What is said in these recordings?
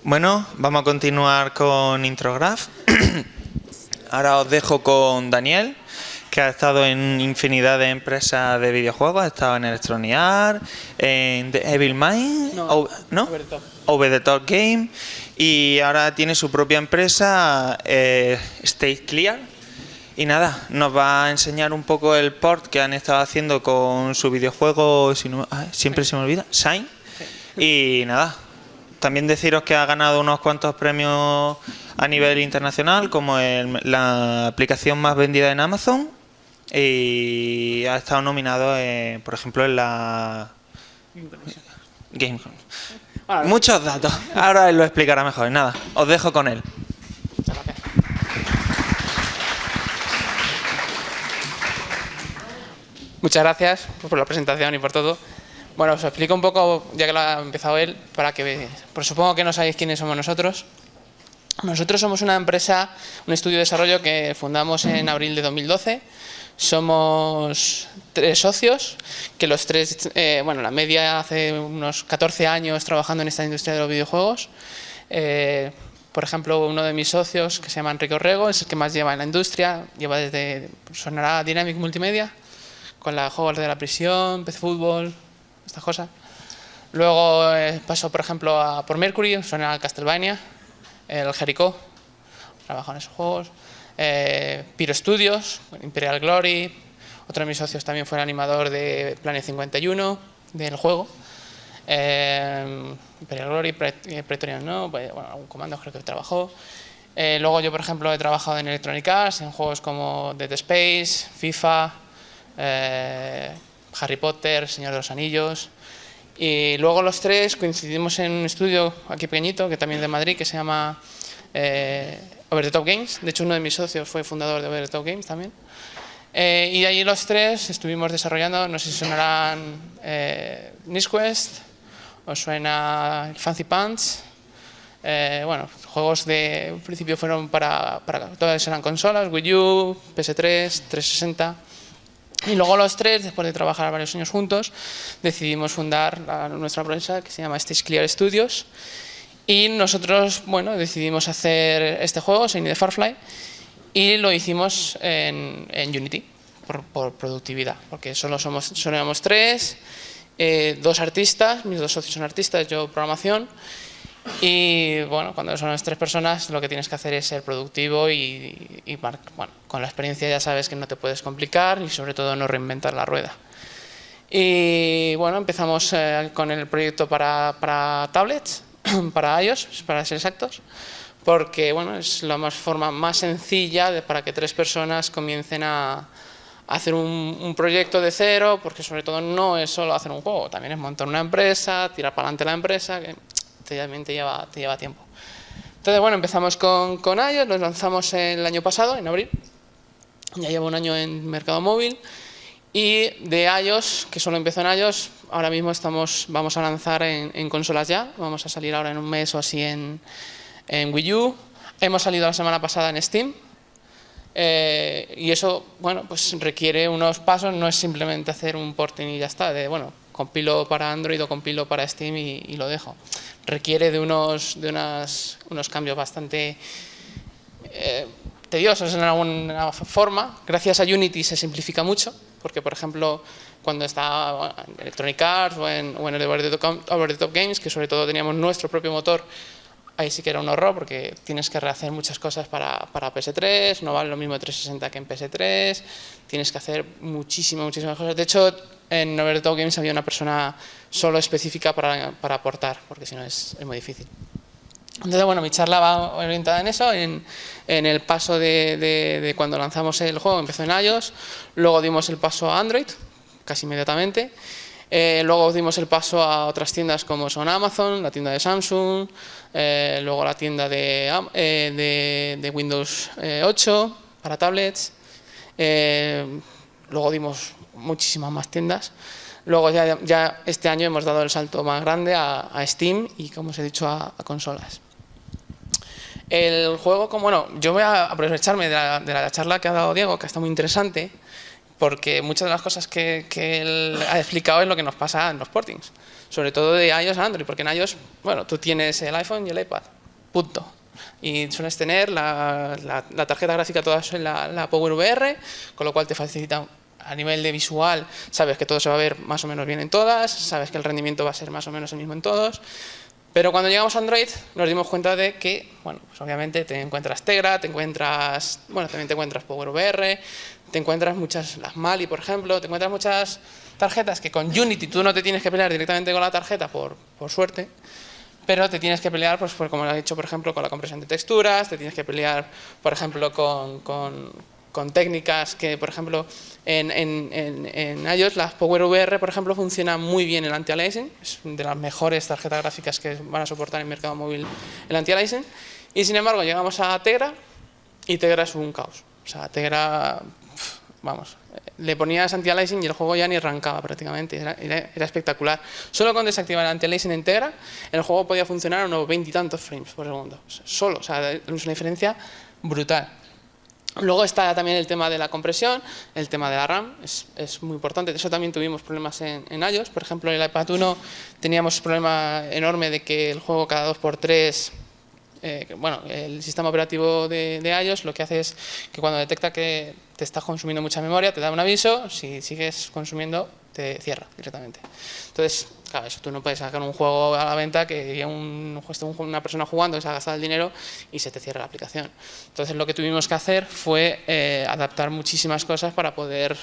Bueno, vamos a continuar con Intrograph. Ahora os dejo con Daniel, que ha estado en infinidad de empresas de videojuegos. Ha estado en Electronic Arts, en The Evil Mind, ¿no? Over the Top Game, y ahora tiene su propia empresa, State Clear. Y nada, nos va a enseñar un poco el port que han estado haciendo con su videojuego, siempre se me olvida, Shine. Y nada, también deciros que ha ganado unos cuantos premios a nivel internacional, como la aplicación más vendida en Amazon, y ha estado nominado, por ejemplo, en la GameCon. Muchos datos, ahora él lo explicará mejor. Nada, os dejo con él. Muchas gracias por la presentación y por todo. Bueno, os explico un poco, ya que lo ha empezado él, para que pues supongo que no sabéis quiénes somos nosotros. Nosotros somos una empresa, un estudio de desarrollo que fundamos en abril de 2012. Somos 3 socios, que los 3, bueno, la media hace unos 14 años trabajando en esta industria de los videojuegos. Por ejemplo, uno de mis socios, que se llama Enrique Orrego, es el que más lleva en la industria, lleva desde, sonará Dynamic Multimedia, con la juegos de la prisión, PC Fútbol, estas cosas. Luego paso, por ejemplo, por Mercury, suena al Castlevania, el Jericho, trabajo en esos juegos. Pyro Studios, Imperial Glory, otro de mis socios también fue el animador de Planet 51, del juego. Imperial Glory, Praetorian no, pues, bueno, algún comando creo que trabajó. Luego yo, por ejemplo, he trabajado en Electronic Arts, en juegos como Dead Space, FIFA, Harry Potter, Señor de los Anillos. Y luego los 3 coincidimos en un estudio aquí pequeñito, que también de Madrid, que se llama Over the Top Games. De hecho, uno de mis socios fue fundador de Over the Top Games también. Y de allí los 3 estuvimos desarrollando, no sé si sonarán Nisquest, os suena Fancy Pants. Bueno, juegos de en principio fueron para todas eran consolas, Wii U, PS3, 360. Y luego los 3, después de trabajar varios años juntos, decidimos fundar nuestra empresa que se llama Stage Clear Studios. Y nosotros, bueno, decidimos hacer este juego, Shiny the Firefly, y lo hicimos en Unity, por productividad, porque solo éramos 3, 2 artistas, mis 2 socios son artistas, yo programación. Y bueno, cuando son 3 personas lo que tienes que hacer es ser productivo y bueno, con la experiencia ya sabes que no te puedes complicar y sobre todo no reinventar la rueda. Y bueno, empezamos con el proyecto para tablets, para iOS, para ser exactos, porque bueno, es la forma más sencilla para que 3 personas comiencen a hacer un proyecto de cero, porque sobre todo no es solo hacer un juego, también es montar una empresa, tirar para adelante la empresa, que te lleva tiempo. Entonces, bueno, empezamos con iOS, nos lanzamos el año pasado, en abril. Ya llevo un año en mercado móvil. Y de iOS, que solo empezó en iOS, ahora mismo vamos a lanzar en consolas ya. Vamos a salir ahora en un mes o así en Wii U. Hemos salido la semana pasada en Steam. Y eso, bueno, pues requiere unos pasos, no es simplemente hacer un porting y ya está, bueno, compilo para Android o compilo para Steam y lo dejo. Requiere de unos cambios bastante tediosos en alguna forma. Gracias a Unity se simplifica mucho, porque por ejemplo, cuando está en Electronic Arts o en el Over the Top Games, que sobre todo teníamos nuestro propio motor, ahí sí que era un horror porque tienes que rehacer muchas cosas para PS3, no vale lo mismo 360 que en PS3, tienes que hacer muchísimas cosas. De hecho, en Over the Top Games había una persona solo específica para aportar, porque si no es muy difícil. Entonces, bueno, mi charla va orientada en eso, en el paso de cuando lanzamos el juego, empezó en iOS, luego dimos el paso a Android, casi inmediatamente. Luego dimos el paso a otras tiendas como son Amazon, la tienda de Samsung, luego la tienda de Windows 8 para tablets. Luego dimos muchísimas más tiendas. Luego ya este año hemos dado el salto más grande a Steam y, como os he dicho, a consolas. El juego, bueno, yo voy a aprovecharme de la charla que ha dado Diego, que está muy interesante, porque muchas de las cosas que él ha explicado es lo que nos pasa en los portings, sobre todo de iOS a Android, porque en iOS, bueno, tú tienes el iPhone y el iPad, punto. Y sueles tener la tarjeta gráfica toda en la PowerVR, con lo cual te facilita a nivel de visual, sabes que todo se va a ver más o menos bien en todas, sabes que el rendimiento va a ser más o menos el mismo en todos. Pero cuando llegamos a Android nos dimos cuenta de que, bueno, pues obviamente te encuentras Tegra, también te encuentras PowerVR, te encuentras muchas, las Mali por ejemplo, te encuentras muchas tarjetas que con Unity tú no te tienes que pelear directamente con la tarjeta por suerte, pero te tienes que pelear, pues como lo he dicho, por ejemplo, con la compresión de texturas, te tienes que pelear, por ejemplo, con técnicas que, por ejemplo, en iOS, las PowerVR, por ejemplo, funciona muy bien el anti-aliasing, es de las mejores tarjetas gráficas que van a soportar en mercado móvil el anti-aliasing, y sin embargo llegamos a Tegra, y Tegra es un caos. O sea, Tegra, vamos, le ponías anti-aliasing y el juego ya ni arrancaba prácticamente, era espectacular. Solo con desactivar el anti-aliasing en Tegra, el juego podía funcionar a unos 20 y tantos frames por segundo, solo, o sea, es una diferencia brutal. Luego está también el tema de la compresión, el tema de la RAM, es muy importante. De eso también tuvimos problemas en iOS. Por ejemplo, en el iPad 1 teníamos un problema enorme de que el juego cada 2x3, bueno, el sistema operativo de iOS lo que hace es que cuando detecta que te estás consumiendo mucha memoria, te da un aviso, si sigues consumiendo, te cierra directamente. Entonces, claro, eso tú no puedes sacar un juego a la venta que una persona jugando se ha gastado el dinero y se te cierra la aplicación. Entonces, lo que tuvimos que hacer fue adaptar muchísimas cosas para poder...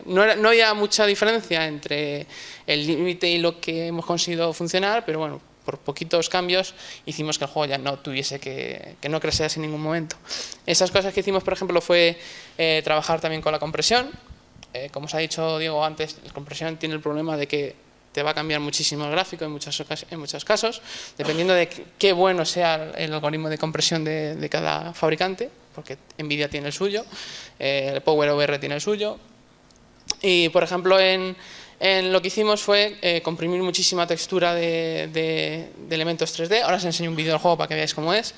no había mucha diferencia entre el límite y lo que hemos conseguido funcionar, pero bueno, por poquitos cambios hicimos que el juego ya no tuviese que no crashease en ningún momento. Esas cosas que hicimos, por ejemplo, fue trabajar también con la compresión. Como os ha dicho Diego antes, la compresión tiene el problema de que te va a cambiar muchísimo el gráfico en muchos casos, dependiendo de qué bueno sea el algoritmo de compresión de cada fabricante, porque Nvidia tiene el suyo, el PowerVR tiene el suyo. Y, por ejemplo, en lo que hicimos fue comprimir muchísima textura de elementos 3D. Ahora os enseño un vídeo del juego para que veáis cómo es,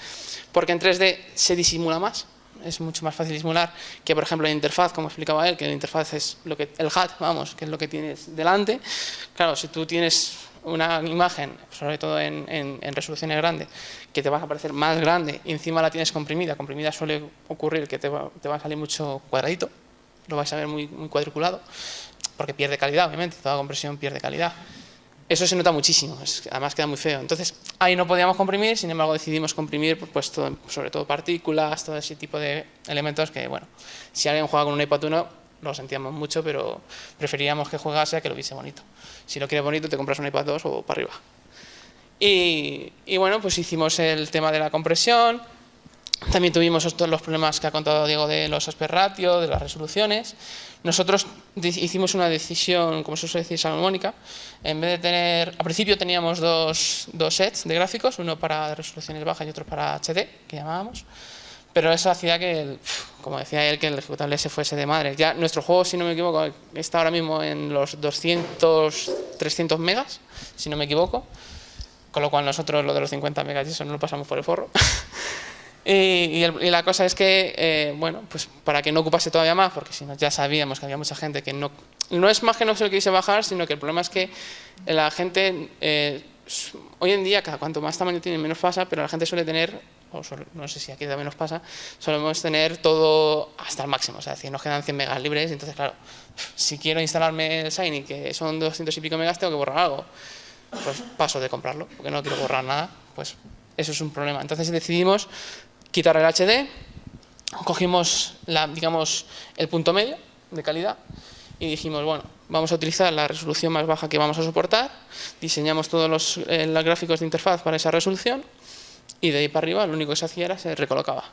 porque en 3D se disimula más. Es mucho más fácil disimular que, por ejemplo, la interfaz, como explicaba él, que la interfaz es el HUD, vamos, que es lo que tienes delante. Claro, si tú tienes una imagen, sobre todo en resoluciones grandes, que te va a parecer más grande y encima la tienes comprimida suele ocurrir que te va a salir mucho cuadradito, lo vais a ver muy, muy cuadriculado, porque pierde calidad, obviamente, toda compresión pierde calidad. Eso se nota muchísimo, además queda muy feo. Entonces, ahí no podíamos comprimir, sin embargo decidimos comprimir pues, sobre todo partículas, todo ese tipo de elementos que, bueno, si alguien juega con un iPad 1 lo sentíamos mucho, pero preferíamos que jugase a que lo viese bonito. Si lo quieres bonito, te compras un iPad 2 o para arriba. Y bueno, pues hicimos el tema de la compresión. También tuvimos todos los problemas que ha contado Diego de los aspect ratio, de las resoluciones. Nosotros hicimos una decisión, como se suele decir, salomónica. En vez de tener, al principio teníamos dos sets de gráficos, uno para resoluciones bajas y otro para HD, que llamábamos. Pero eso hacía que, como decía él, que el ejecutable se fuese de madre. Ya nuestro juego, si no me equivoco, está ahora mismo en los 200, 300 megas, si no me equivoco. Con lo cual nosotros lo de los 50 megas y eso no lo pasamos por el forro. Y la cosa es que, bueno, pues para que no ocupase todavía más, porque si no ya sabíamos que había mucha gente que no es más que no se lo quisiese bajar, sino que el problema es que la gente, hoy en día, cada cuanto más tamaño tiene, menos pasa, pero la gente suele tener, no sé si aquí también nos pasa, solemos tener todo hasta el máximo, o sea, decir, nos quedan 100 megas libres, entonces claro, si quiero instalarme el Shiny, que son 200 y pico megas, tengo que borrar algo, pues paso de comprarlo, porque no quiero borrar nada, pues eso es un problema. Entonces decidimos quitar el HD, cogimos digamos, el punto medio de calidad y dijimos, bueno, vamos a utilizar la resolución más baja que vamos a soportar, diseñamos todos los gráficos de interfaz para esa resolución y de ahí para arriba lo único que se hacía era se recolocaba.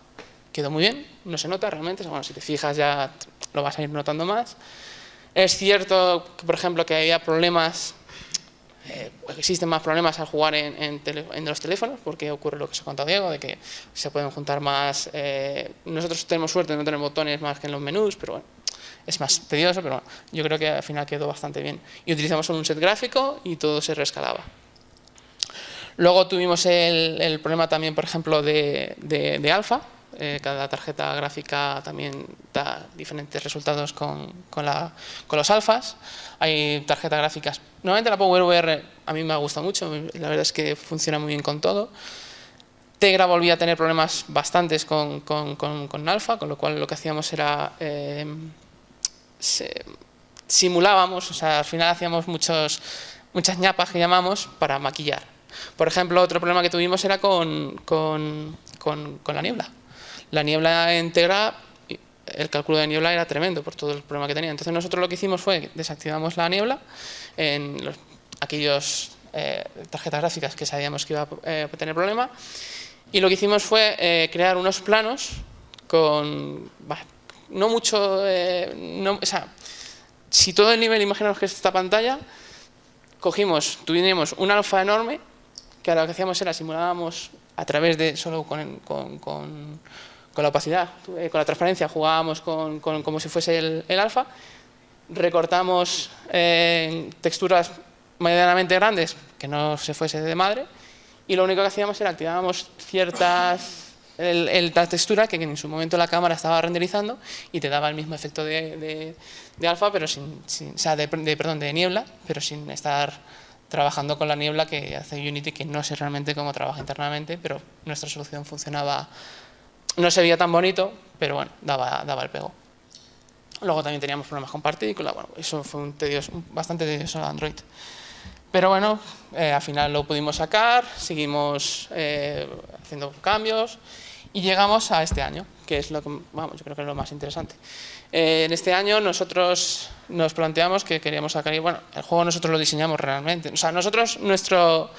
Quedó muy bien, no se nota realmente, bueno, si te fijas ya lo vas a ir notando más. Es cierto que, por ejemplo, que había problemas, existen más problemas al jugar en los teléfonos, porque ocurre lo que os ha contado Diego, de que se pueden juntar más. Nosotros tenemos suerte de no tener botones más que en los menús, pero bueno, es más tedioso, pero bueno, yo creo que al final quedó bastante bien. Y utilizamos solo un set gráfico y todo se reescalaba. Luego tuvimos el problema también, por ejemplo, de alfa. Cada tarjeta gráfica también da diferentes resultados con los alfas. Hay tarjetas gráficas, normalmente la PowerVR a mí me ha gustado mucho, la verdad es que funciona muy bien con todo. Tegra volvía a tener problemas bastantes con alfa, con lo cual lo que hacíamos era simulábamos, o sea, al final hacíamos muchas ñapas que llamamos para maquillar. Por ejemplo, otro problema que tuvimos era con la niebla. La niebla en Tegra, el cálculo de niebla era tremendo por todo el problema que tenía. Entonces nosotros lo que hicimos fue desactivamos la niebla en aquellos tarjetas gráficas que sabíamos que iba a tener problema, y lo que hicimos fue crear unos planos con no mucho, o sea, si todo el nivel, imaginaos que es esta pantalla, tuvimos un alfa enorme, que ahora lo que hacíamos era simulábamos a través de, solo con la opacidad, con la transparencia, jugábamos como si fuese el alfa, recortamos texturas medianamente grandes, que no se fuese de madre, y lo único que hacíamos era activábamos la textura que en su momento la cámara estaba renderizando y te daba el mismo efecto de alfa, pero o sea, de niebla, pero sin estar trabajando con la niebla que hace Unity, que no sé realmente cómo trabaja internamente, pero nuestra solución funcionaba, no se veía tan bonito, pero bueno, daba el pego. Luego también teníamos problemas con partículas, bueno, eso fue bastante tedioso a Android. Pero bueno, al final lo pudimos sacar, seguimos haciendo cambios y llegamos a este año, que es lo que, vamos, yo creo que es lo más interesante. En este año nosotros nos planteamos que queríamos sacar, y bueno, el juego nosotros lo diseñamos realmente. O sea, nuestra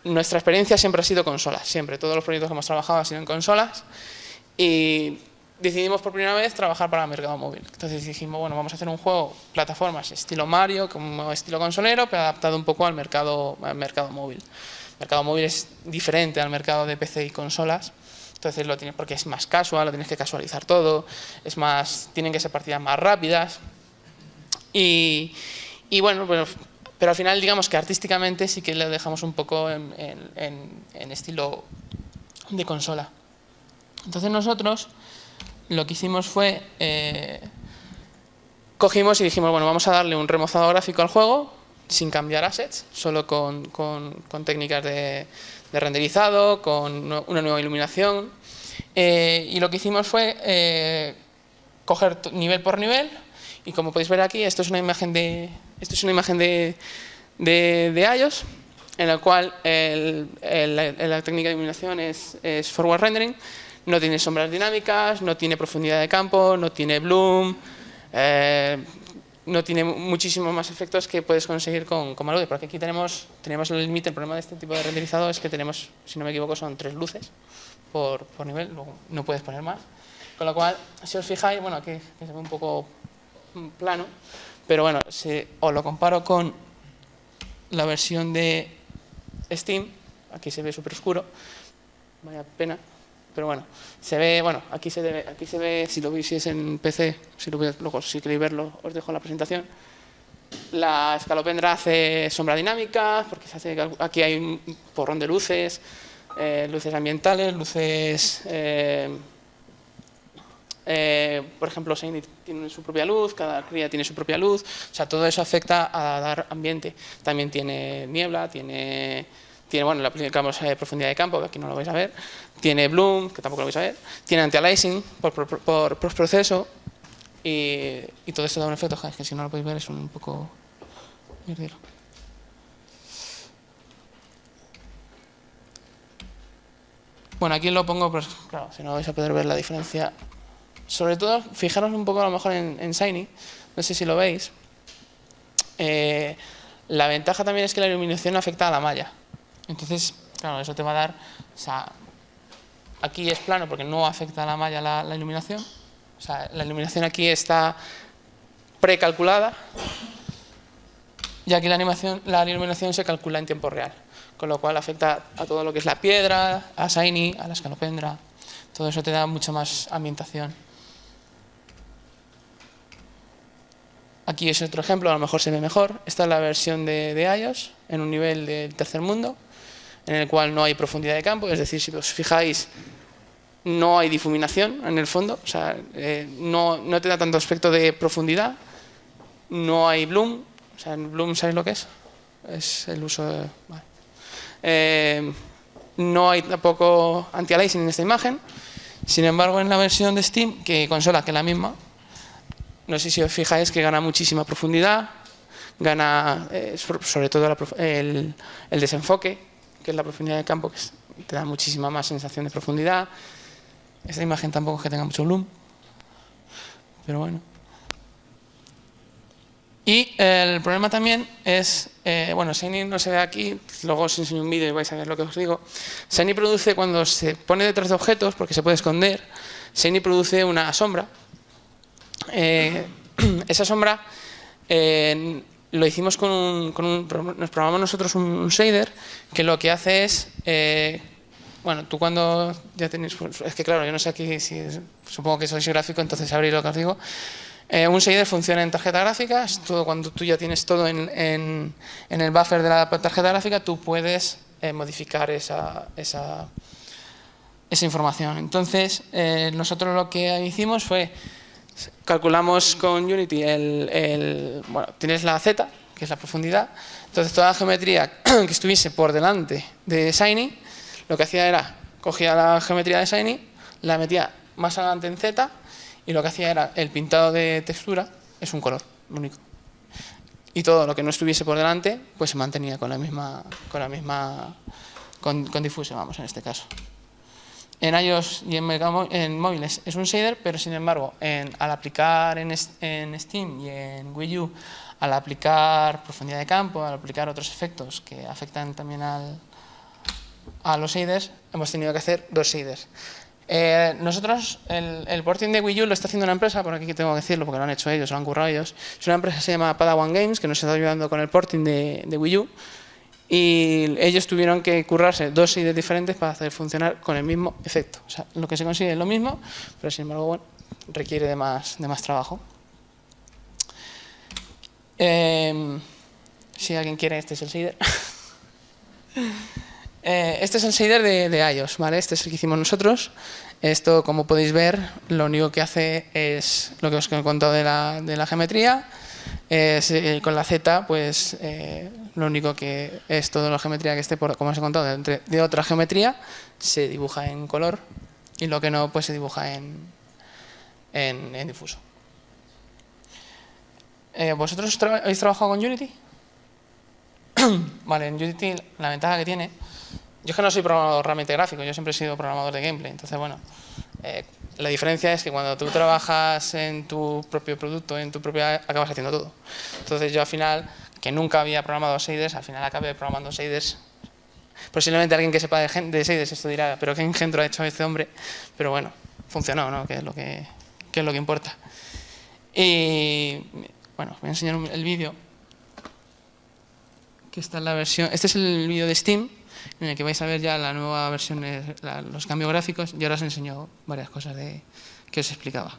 experiencia siempre ha sido consolas, siempre. Todos los proyectos que hemos trabajado han sido en consolas y decidimos por primera vez trabajar para el mercado móvil. Entonces dijimos, bueno, vamos a hacer un juego plataformas estilo Mario, como estilo consolero, pero adaptado un poco al mercado móvil. El mercado móvil es diferente al mercado de PC y consolas. Entonces lo tienes porque es más casual, lo tienes que casualizar todo, tienen que ser partidas más rápidas. Y bueno, pero al final digamos que artísticamente sí que lo dejamos un poco en estilo de consola. Entonces nosotros lo que hicimos fue, cogimos y dijimos, bueno, vamos a darle un remozado gráfico al juego sin cambiar assets, solo con técnicas de renderizado, con una nueva iluminación. Y lo que hicimos fue coger nivel por nivel, y como podéis ver aquí, esto es una imagen de iOS, en la cual la técnica de iluminación es forward rendering. No tiene sombras dinámicas, no tiene profundidad de campo, no tiene bloom, no tiene muchísimos más efectos que puedes conseguir con Malude, porque aquí tenemos el límite. El problema de este tipo de renderizado es que tenemos, si no me equivoco, son 3 luces por nivel, luego no puedes poner más. Con lo cual, si os fijáis, bueno, aquí se ve un poco plano, pero bueno, si os lo comparo con la versión de Steam, aquí se ve súper oscuro, vaya pena. Pero bueno, se ve, aquí se ve, si lo veis en PC, luego si queréis verlo os dejo la presentación. La escalopendra hace sombra dinámica, porque aquí hay un porrón de luces, luces ambientales, luces, por ejemplo, Shiny tiene su propia luz, cada cría tiene su propia luz, o sea, todo eso afecta a dar ambiente. También tiene niebla, tiene bueno, le aplicamos profundidad de campo, que aquí no lo vais a ver. Tiene bloom, que tampoco lo vais a ver. Tiene anti-aliasing por proceso. Y todo esto da un efecto, que si no lo podéis ver es un poco mierdero. Bueno, aquí lo pongo, pues claro, si no vais a poder ver la diferencia. Sobre todo, fijaros un poco a lo mejor en Shiny, no sé si lo veis. La ventaja también es que la iluminación afecta a la malla. Entonces, claro, eso te va a dar, o sea, aquí es plano porque no afecta a la malla la iluminación, o sea, la iluminación aquí está precalculada, y aquí la iluminación se calcula en tiempo real, con lo cual afecta a todo lo que es la piedra, a Shiny, a la escalopendra, todo eso te da mucha más ambientación. Aquí es otro ejemplo, a lo mejor se ve mejor. Esta es la versión de iOS en un nivel del tercer mundo, en el cual no hay profundidad de campo, es decir, si os fijáis, no hay difuminación en el fondo, o sea, no te da tanto aspecto de profundidad, no hay bloom, o sea, bloom, ¿sabéis lo que es? Es el uso de... Vale. no hay tampoco anti-aliasing en esta imagen. Sin embargo, en la versión de Steam, consola, que es la misma, no sé si os fijáis que gana muchísima profundidad, gana sobre todo el desenfoque, que es la profundidad de campo, que te da muchísima más sensación de profundidad. Esta imagen tampoco es que tenga mucho bloom, pero bueno. Y el problema también es, bueno, Shiny no se ve aquí, luego os enseño un vídeo y vais a ver lo que os digo. Shiny produce, cuando se pone detrás de objetos, porque se puede esconder, Shiny produce una sombra. Esa sombra lo hicimos nos programamos nosotros un shader que lo que hace es, bueno, tú cuando ya tenéis, es que claro, yo no sé aquí supongo que sois gráfico, entonces sabréis lo que os digo. Un shader funciona en tarjeta gráfica, es todo cuando tú ya tienes todo en el buffer de la tarjeta gráfica, tú puedes modificar esa información. Entonces, nosotros lo que hicimos fue, calculamos con Unity bueno, tienes la Z, que es la profundidad, entonces toda la geometría que estuviese por delante de Shiny, lo que hacía era, cogía la geometría de Shiny, la metía más adelante en Z, y lo que hacía era, el pintado de textura es un color único. Y todo lo que no estuviese por delante, pues se mantenía con Diffuse, vamos, en este caso. En iOS y en móviles es un shader, pero sin embargo, al aplicar en Steam y en Wii U, al aplicar profundidad de campo, al aplicar otros efectos que afectan también a los shaders, hemos tenido que hacer dos shaders. Nosotros, el porting de Wii U lo está haciendo una empresa, por aquí tengo que decirlo porque lo han hecho ellos, lo han currado ellos. Es una empresa que se llama Padawan Games, que nos está ayudando con el porting de Wii U. Y ellos tuvieron que currarse dos shaders diferentes para hacer funcionar con el mismo efecto. O sea, lo que se consigue es lo mismo, pero sin embargo, bueno, requiere de más trabajo. Si alguien quiere, este es el shader. Este es el shader de iOS, ¿vale? Este es el que hicimos nosotros. Esto, como podéis ver, lo único que hace es lo que os he contado de la geometría. Con la Z, pues lo único que es toda la geometría que esté, como os he contado, de otra geometría, se dibuja en color y lo que no, pues se dibuja en difuso. ¿Vosotros habéis trabajado con Unity? Vale, en Unity la ventaja que tiene, yo es que no soy programador realmente gráfico, yo siempre he sido programador de gameplay, entonces bueno, la diferencia es que cuando tú trabajas en tu propio producto, acabas haciendo todo. Entonces yo al final, que nunca había programado shaders, al final acabé programando shaders. Posiblemente alguien que sepa de shaders esto dirá, pero ¿qué engendro ha hecho este hombre? Pero bueno, funcionó, ¿no? Que es lo que importa. Y bueno, os voy a enseñar el vídeo. Que está en la versión. Este es el vídeo de Steam, en el que vais a ver ya la nueva versión, los cambios gráficos, y ahora os enseño varias cosas que os explicaba.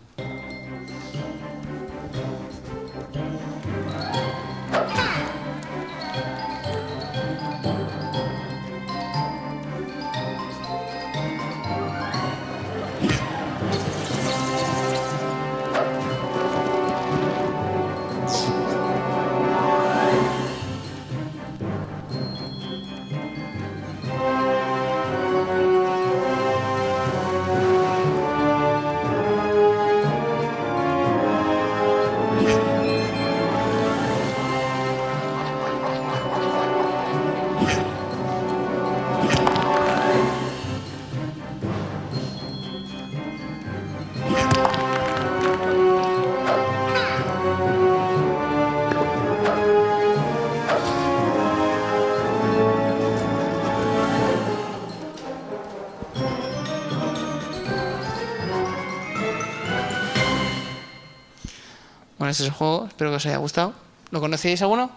Bueno, este es el juego, espero que os haya gustado. ¿Lo conocíais alguno?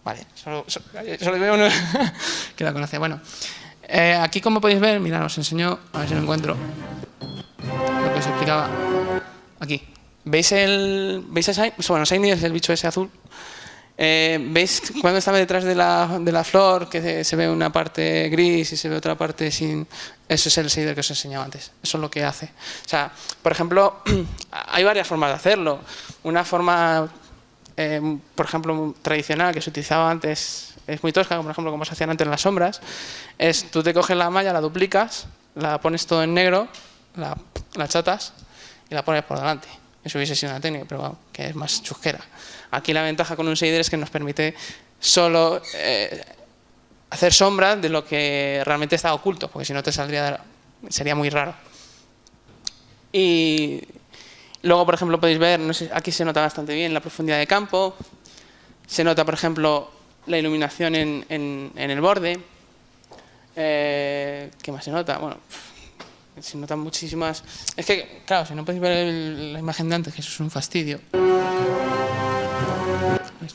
Vale, solo veo uno que lo conocía. Bueno, aquí como podéis ver, mirad, os enseño, a ver si lo encuentro, lo que os explicaba. Aquí, ¿veis a Shiny? Bueno, Shiny es el bicho ese azul. ¿Veis cuando estaba detrás de la flor que se ve una parte gris y se ve otra parte sin...? Eso es el shader que os he enseñado antes. Eso es lo que hace. O sea, por ejemplo, hay varias formas de hacerlo. Una forma por ejemplo, tradicional, que se utilizaba antes, es muy tosca, por ejemplo, como se hacían antes en las sombras, es tú te coges la malla, la duplicas, la pones todo en negro, la chatas y la pones por delante. Eso hubiese sido una técnica, pero bueno, que es más chusquera. Aquí la ventaja con un shader es que nos permite solo hacer sombras de lo que realmente está oculto, porque si no sería muy raro. Y luego, por ejemplo, podéis ver, no sé, aquí se nota bastante bien la profundidad de campo, se nota, por ejemplo, la iluminación en el borde. ¿Qué más se nota? Bueno, se notan muchísimas... Es que, claro, si no podéis ver la imagen de antes, que eso es un fastidio.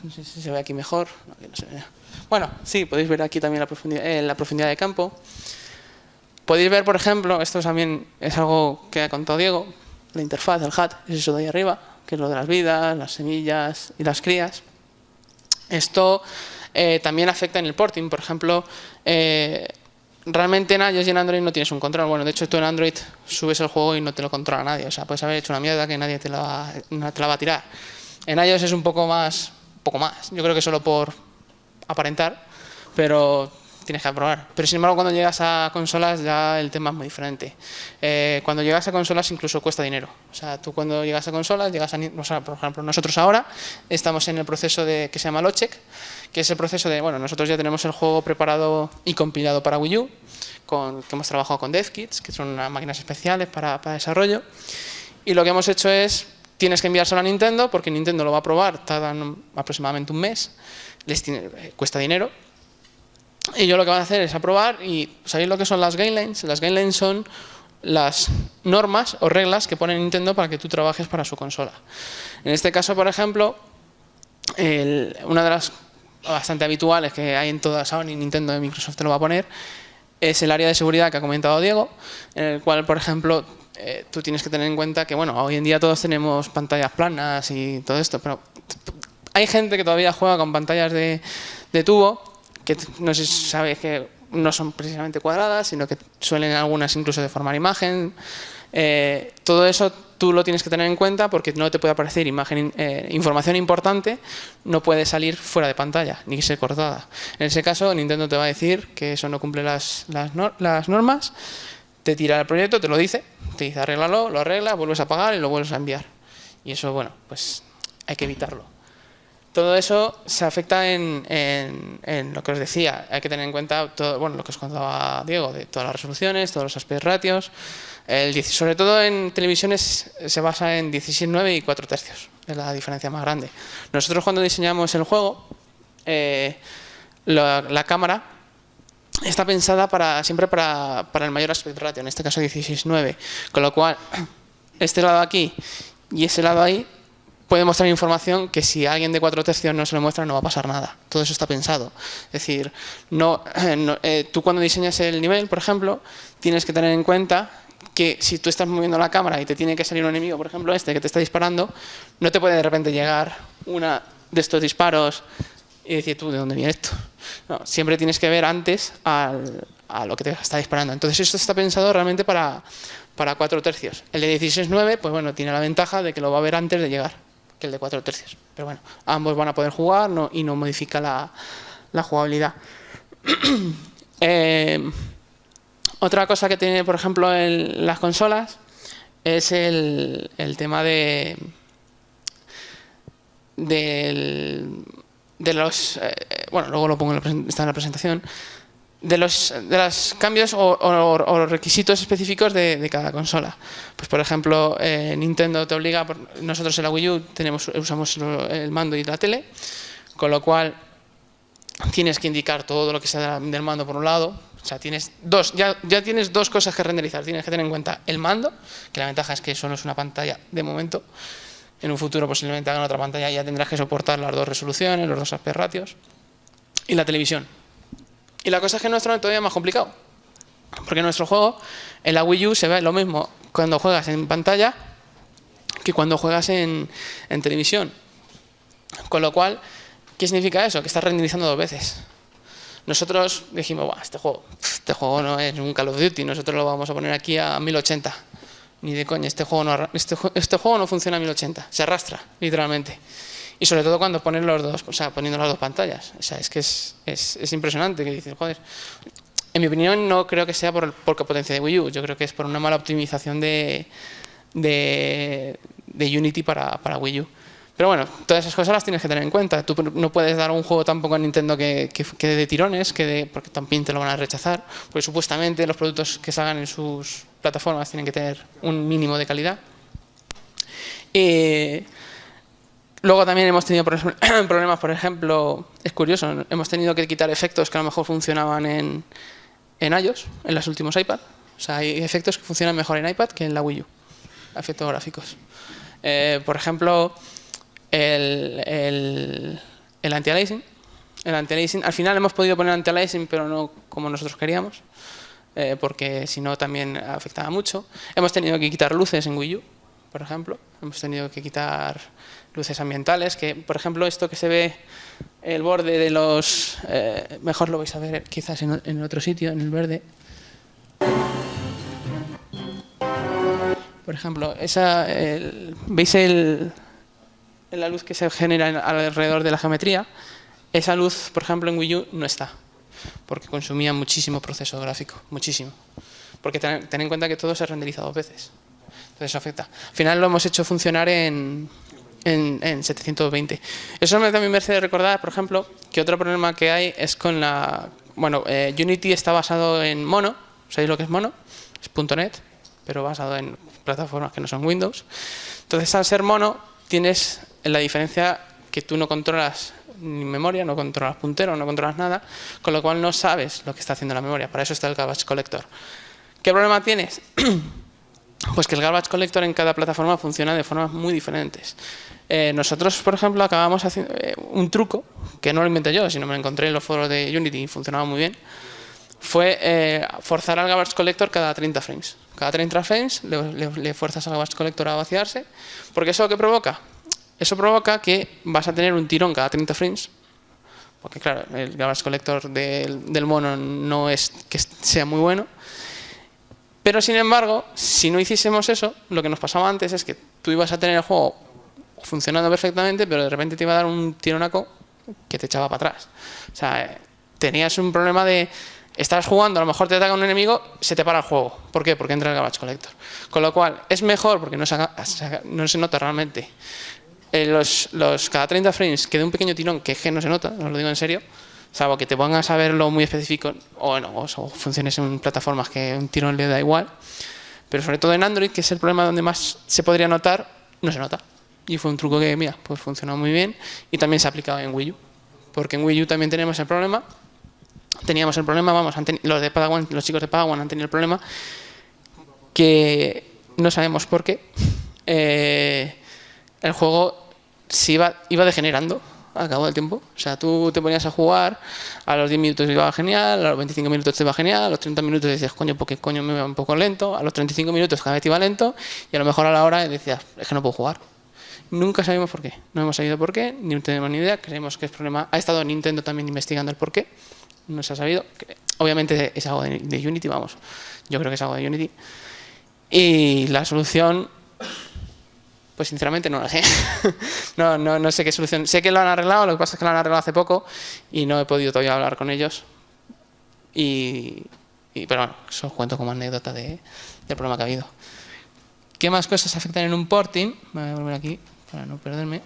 No sé si se ve aquí mejor. No, aquí no se ve. Bueno, sí, podéis ver aquí también la profundidad de campo. Podéis ver, por ejemplo, esto también es algo que ha contado Diego, la interfaz, el HUD, es eso de ahí arriba, que es lo de las vidas, las semillas y las crías. Esto también afecta en el porting. Por ejemplo, realmente en iOS y en Android no tienes un control. Bueno, de hecho tú en Android subes el juego y no te lo controla nadie. O sea, puedes haber hecho una mierda que nadie no te la va a tirar. En iOS es un poco más. Yo creo que solo por aparentar, pero tienes que aprobar. Pero sin embargo, cuando llegas a consolas ya el tema es muy diferente. Cuando llegas a consolas incluso cuesta dinero. O sea, tú cuando llegas a consolas, o sea, por ejemplo, nosotros ahora estamos en el proceso que se llama Locheck, que es el proceso de, bueno, nosotros ya tenemos el juego preparado y compilado para Wii U, que hemos trabajado con DevKits, que son unas máquinas especiales para desarrollo, y lo que hemos hecho es, tienes que enviárselo a Nintendo, porque Nintendo lo va a probar, tardan aproximadamente un mes, cuesta dinero, y yo lo que van a hacer es aprobar, y ¿sabéis lo que son las guidelines? Las guidelines son las normas o reglas que pone Nintendo para que tú trabajes para su consola. En este caso, por ejemplo, una de las bastante habituales que hay en todas, Sony, Nintendo y Microsoft te lo va a poner, es el área de seguridad que ha comentado Diego, en el cual, por ejemplo, tú tienes que tener en cuenta que, bueno, hoy en día todos tenemos pantallas planas y todo esto, pero hay gente que todavía juega con pantallas de tubo, que no sé si sabéis que no son precisamente cuadradas, sino que suelen algunas incluso deformar imagen. Todo eso tú lo tienes que tener en cuenta porque no te puede aparecer información importante, no puede salir fuera de pantalla, ni ser cortada. En ese caso, Nintendo te va a decir que eso no cumple las normas, te tira el proyecto, te lo dice, te dice arréglalo, lo arregla, vuelves a pagar y lo vuelves a enviar. Y eso, bueno, pues hay que evitarlo. Todo eso se afecta en lo que os decía. Hay que tener en cuenta todo, bueno, lo que os contaba Diego, de todas las resoluciones, todos los aspect ratios. Sobre todo en televisiones se basa en 16:9 y 4/3. Es la diferencia más grande. Nosotros cuando diseñamos el juego, la cámara está pensada siempre para el mayor aspect ratio, en este caso 16:9. Con lo cual, este lado aquí y ese lado ahí puede mostrar información que si a alguien de 4/3 no se le muestra no va a pasar nada. Todo eso está pensado. Es decir, tú cuando diseñas el nivel, por ejemplo, tienes que tener en cuenta que si tú estás moviendo la cámara y te tiene que salir un enemigo, por ejemplo este que te está disparando, no te puede de repente llegar una de estos disparos y decir tú, ¿de dónde viene esto? No, siempre tienes que ver antes a lo que te está disparando. Entonces esto está pensado realmente para 4/3. El de 16:9, pues bueno, tiene la ventaja de que lo va a ver antes de llegar que el de 4/3. Pero bueno, ambos van a poder jugar y no modifica la jugabilidad. Otra cosa que tiene, por ejemplo, en las consolas es el tema de los... bueno, luego lo pongo está en la presentación. De los cambios o requisitos específicos de cada consola. Pues por ejemplo, Nintendo te obliga, nosotros en la Wii U usamos el mando y la tele, con lo cual tienes que indicar todo lo que sea del mando por un lado. O sea, ya tienes dos cosas que renderizar. Tienes que tener en cuenta el mando, que la ventaja es que solo es una pantalla de momento. En un futuro posiblemente hagan otra pantalla y ya tendrás que soportar las dos resoluciones, los dos aspect ratios. Y la televisión. Y la cosa es que nuestro es todavía más complicado, porque nuestro juego en la Wii U se ve lo mismo cuando juegas en pantalla que cuando juegas en televisión. Con lo cual, ¿qué significa eso? Que estás renderizando dos veces. Nosotros dijimos, este juego no es un Call of Duty, nosotros lo vamos a poner aquí a 1080. Ni de coña, este juego no funciona a 1080, se arrastra, literalmente. Y sobre todo cuando pones los dos, o sea, poniendo las dos pantallas. O sea, es que es impresionante que dices, joder. En mi opinión, no creo que sea por poca potencia de Wii U. Yo creo que es por una mala optimización de Unity para Wii U. Pero bueno, todas esas cosas las tienes que tener en cuenta. Tú no puedes dar un juego tampoco a Nintendo que de tirones, porque también te lo van a rechazar. Porque supuestamente los productos que salgan en sus plataformas tienen que tener un mínimo de calidad. Luego también hemos tenido problemas, por ejemplo, es curioso, hemos tenido que quitar efectos que a lo mejor funcionaban en iOS, en los últimos iPad. O sea, hay efectos que funcionan mejor en iPad que en la Wii U, efectos gráficos. Por ejemplo, el anti-aliasing. El anti-aliasing, al final hemos podido poner anti-aliasing, pero no como nosotros queríamos, porque si no también afectaba mucho. Hemos tenido que quitar luces en Wii U, por ejemplo. Hemos tenido que quitar luces ambientales, que por ejemplo esto que se ve, el borde de los... mejor lo vais a ver quizás en otro sitio, en el verde. Por ejemplo, ¿veis la luz que se genera alrededor de la geometría? Esa luz, por ejemplo, en Wii U no está, porque consumía muchísimo proceso gráfico, muchísimo. Porque ten en cuenta que todo se renderiza 2 veces. Entonces eso afecta. Al final lo hemos hecho funcionar en 720. Eso también me hace recordar, por ejemplo, que otro problema que hay es con la... Bueno, Unity está basado en Mono. ¿Sabéis lo que es Mono? Es .NET, pero basado en plataformas que no son Windows. Entonces, al ser Mono, tienes la diferencia que tú no controlas ni memoria, no controlas puntero, no controlas nada, con lo cual no sabes lo que está haciendo la memoria. Para eso está el Garbage Collector. ¿Qué problema tienes? Pues que el Garbage Collector en cada plataforma funciona de formas muy diferentes. Nosotros, por ejemplo, acabamos haciendo un truco, que no lo inventé yo, sino me lo encontré en los foros de Unity y funcionaba muy bien, fue forzar al Garbage Collector cada 30 frames. Cada 30 frames le fuerzas al Garbage Collector a vaciarse, porque ¿eso qué provoca? Eso provoca que vas a tener un tirón cada 30 frames, porque claro, el Garbage Collector del mono no es que sea muy bueno. Pero sin embargo, si no hiciésemos eso, lo que nos pasaba antes es que tú ibas a tener el juego funcionando perfectamente, pero de repente te iba a dar un tironaco que te echaba para atrás. O sea, tenías un problema de... Estás jugando, a lo mejor te ataca un enemigo, se te para el juego. ¿Por qué? Porque entra el Garbage Collector. Con lo cual, es mejor, porque no se nota realmente, cada 30 frames que de un pequeño tirón, que es que no se nota, os lo digo en serio, salvo que te pongas a verlo muy específico, o funciones en plataformas que un tirón le da igual, pero sobre todo en Android, que es el problema donde más se podría notar, no se nota. Y fue un truco que, mira, pues funcionó muy bien y también se ha aplicado en Wii U, porque en Wii U también teníamos el problema, vamos, los chicos de Padawan han tenido el problema que no sabemos por qué el juego se iba degenerando al cabo del tiempo. O sea, tú te ponías a jugar, a los 10 minutos te iba genial, a los 25 minutos te iba genial, a los 30 minutos decías, coño, porque coño me va un poco lento, a los 35 minutos cada vez te iba lento y a lo mejor a la hora decías, es que no puedo jugar. Nunca sabemos por qué, no hemos sabido por qué, ni tenemos ni idea, creemos que es problema. Ha estado Nintendo también investigando el por qué, no se ha sabido. Obviamente es algo de Unity, vamos, yo creo que es algo de Unity. Y la solución, pues sinceramente no la sé. no sé qué solución. Sé que lo han arreglado, lo que pasa es que lo han arreglado hace poco y no he podido todavía hablar con ellos. Pero bueno, eso os cuento como anécdota del problema que ha habido. ¿Qué más cosas afectan en un porting? Voy a volver aquí para no perderme.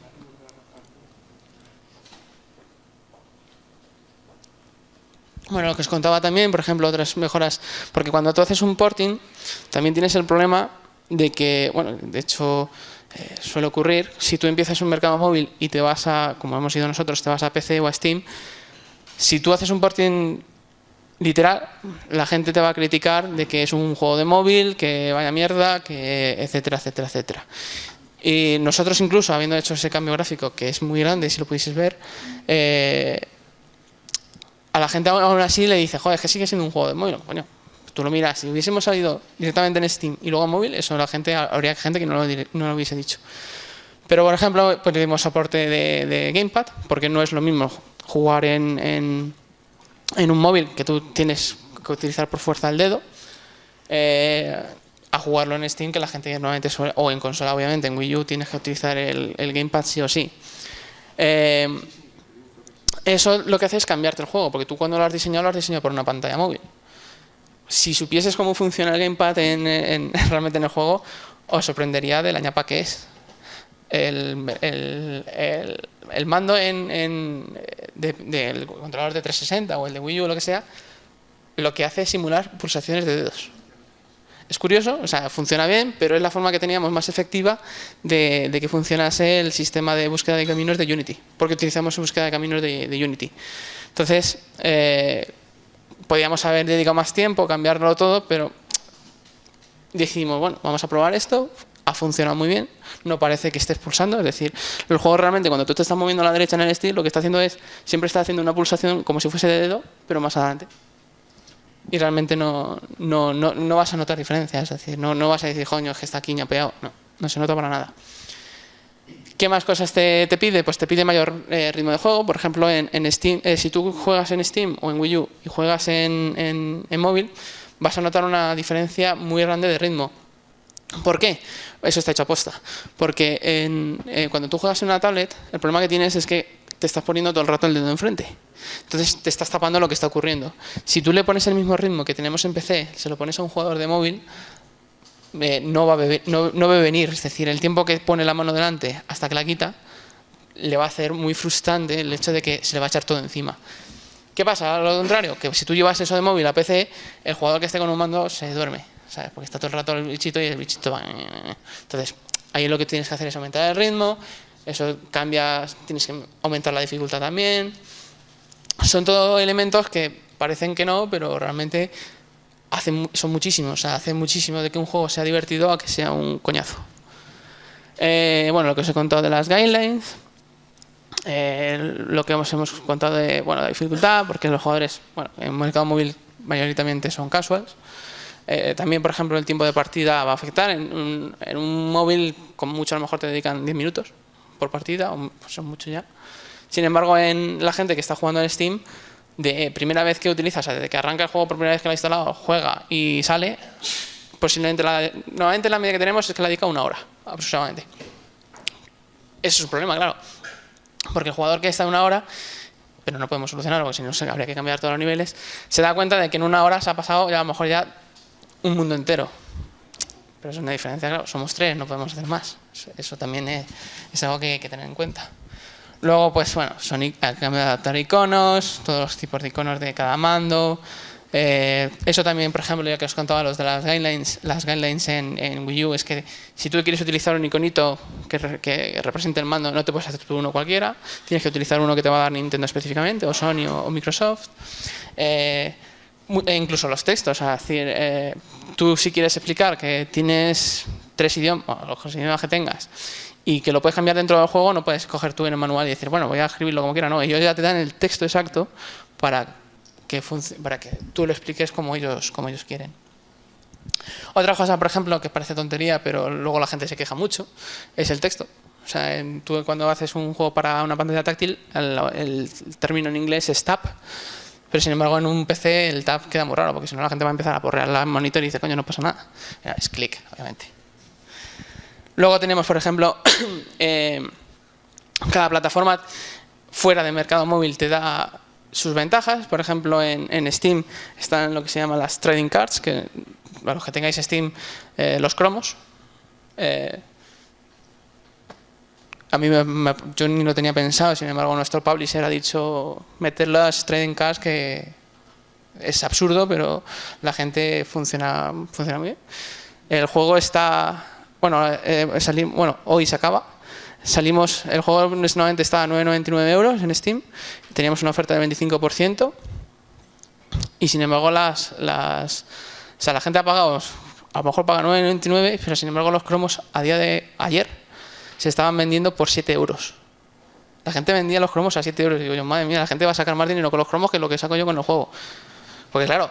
Bueno, lo que os contaba también, por ejemplo, otras mejoras, porque cuando tú haces un porting, también tienes el problema de que, bueno, de hecho, suele ocurrir, si tú empiezas un mercado móvil y te vas a, como hemos ido nosotros, te vas a PC o a Steam, si tú haces un porting literal, la gente te va a criticar de que es un juego de móvil, que vaya mierda, que etcétera, etcétera, etcétera. Y nosotros incluso, habiendo hecho ese cambio gráfico, que es muy grande, si lo pudieseis ver, a la gente aún así le dice, joder, es que sigue siendo un juego de móvil. Coño, tú lo miras, si hubiésemos salido directamente en Steam y luego en móvil, eso habría gente que no lo hubiese dicho. Pero, por ejemplo, pues le dimos soporte de Gamepad, porque no es lo mismo jugar en un móvil que tú tienes que utilizar por fuerza el dedo, a jugarlo en Steam, que la gente normalmente suele, o en consola, obviamente, en Wii U tienes que utilizar el Gamepad sí o sí. Eso lo que hace es cambiarte el juego, porque tú cuando lo has diseñado por una pantalla móvil. Si supieses cómo funciona el gamepad realmente en el juego, os sorprendería de la ñapa que es. El mando del controlador de 360 o el de Wii U o lo que sea, lo que hace es simular pulsaciones de dedos. Es curioso, o sea, funciona bien, pero es la forma que teníamos más efectiva de que funcionase el sistema de búsqueda de caminos de Unity, porque utilizamos búsqueda de caminos de Unity. Entonces, podíamos haber dedicado más tiempo, cambiarlo todo, pero decidimos, bueno, vamos a probar esto, ha funcionado muy bien, no parece que estés pulsando, es decir, el juego realmente cuando tú te estás moviendo a la derecha en el stick, lo que está haciendo es, siempre está haciendo una pulsación como si fuese de dedo, pero más adelante. Y realmente no vas a notar diferencias, es decir, no vas a decir, coño, es que está aquí ñapeado, no se nota para nada. ¿Qué más cosas te pide? Pues te pide mayor ritmo de juego. Por ejemplo, en Steam, si tú juegas en Steam o en Wii U y juegas en móvil, vas a notar una diferencia muy grande de ritmo. ¿Por qué? Eso está hecho a posta. Porque cuando tú juegas en una tablet, el problema que tienes es que te estás poniendo todo el rato el dedo enfrente. Entonces te estás tapando lo que está ocurriendo. Si tú le pones el mismo ritmo que tenemos en PC, se lo pones a un jugador de móvil, no ve venir, es decir, el tiempo que pone la mano delante hasta que la quita le va a hacer muy frustrante el hecho de que se le va a echar todo encima. ¿Qué pasa? A lo contrario, que si tú llevas eso de móvil a PC, el jugador que esté con un mando se duerme, ¿sabes? Porque está todo el rato el bichito y el bichito va. Entonces, ahí lo que tienes que hacer es aumentar el ritmo, eso cambia, tienes que aumentar la dificultad también. Son todos elementos que parecen que no, pero realmente son muchísimos, o sea, hacen muchísimo de que un juego sea divertido a que sea un coñazo. Bueno, lo que os he contado de las guidelines, lo que hemos contado de la dificultad, porque los jugadores, en el mercado móvil mayoritariamente son casuals. También, por ejemplo, el tiempo de partida va a afectar. En un móvil, con mucho a lo mejor te dedican 10 minutos por partida, o son mucho ya. Sin embargo, en la gente que está jugando en Steam, de primera vez que utiliza, o sea, desde que arranca el juego por primera vez que lo ha instalado, juega y sale, posiblemente normalmente la media que tenemos es que la dedica 1 hora aproximadamente. Eso es un problema, claro, porque el jugador que está 1 hora, pero no podemos solucionarlo porque si no habría que cambiar todos los niveles, se da cuenta de que en 1 hora se ha pasado ya a lo mejor ya un mundo entero. Pero es una diferencia, claro, somos 3, no podemos hacer más. Eso también es algo que hay que tener en cuenta. Luego, pues Sonic ha cambiado de adaptar iconos, todos los tipos de iconos de cada mando. Eso también, por ejemplo, ya que os contaba los de las guidelines en Wii U, es que si tú quieres utilizar un iconito que represente el mando, no te puedes hacer tú uno cualquiera, tienes que utilizar uno que te va a dar Nintendo específicamente, o Sony o Microsoft. E incluso los textos, es decir, tú si quieres explicar que tienes 3 idiomas, los idiomas que tengas, y que lo puedes cambiar dentro del juego, no puedes coger tú en el manual y decir, bueno, voy a escribirlo como quiera. No, ellos ya te dan el texto exacto para que tú lo expliques como ellos quieren. Otra cosa, por ejemplo, que parece tontería, pero luego la gente se queja mucho, es el texto. O sea, tú cuando haces un juego para una pantalla táctil, el término en inglés es tab, pero sin embargo en un PC el tab queda muy raro, porque si no la gente va a empezar a porrear el monitor y dice, coño, no pasa nada. Es clic, obviamente. Luego tenemos, por ejemplo, cada plataforma fuera de mercado móvil te da sus ventajas. Por ejemplo, en Steam están lo que se llama las trading cards, que para los que tengáis Steam, los cromos. A mí yo ni lo tenía pensado, sin embargo nuestro publisher ha dicho meter las trading cards, que es absurdo, pero la gente funciona muy bien. El juego está... hoy se acaba. El juego normalmente está a 9,99 euros en Steam. Teníamos una oferta del 25%. Y sin embargo, la gente ha pagado, a lo mejor paga 9,99, pero sin embargo, los cromos a día de ayer se estaban vendiendo por 7 euros. La gente vendía los cromos a 7 euros. Y digo yo, madre mía, la gente va a sacar más dinero con los cromos que lo que saco yo con el juego. Porque claro,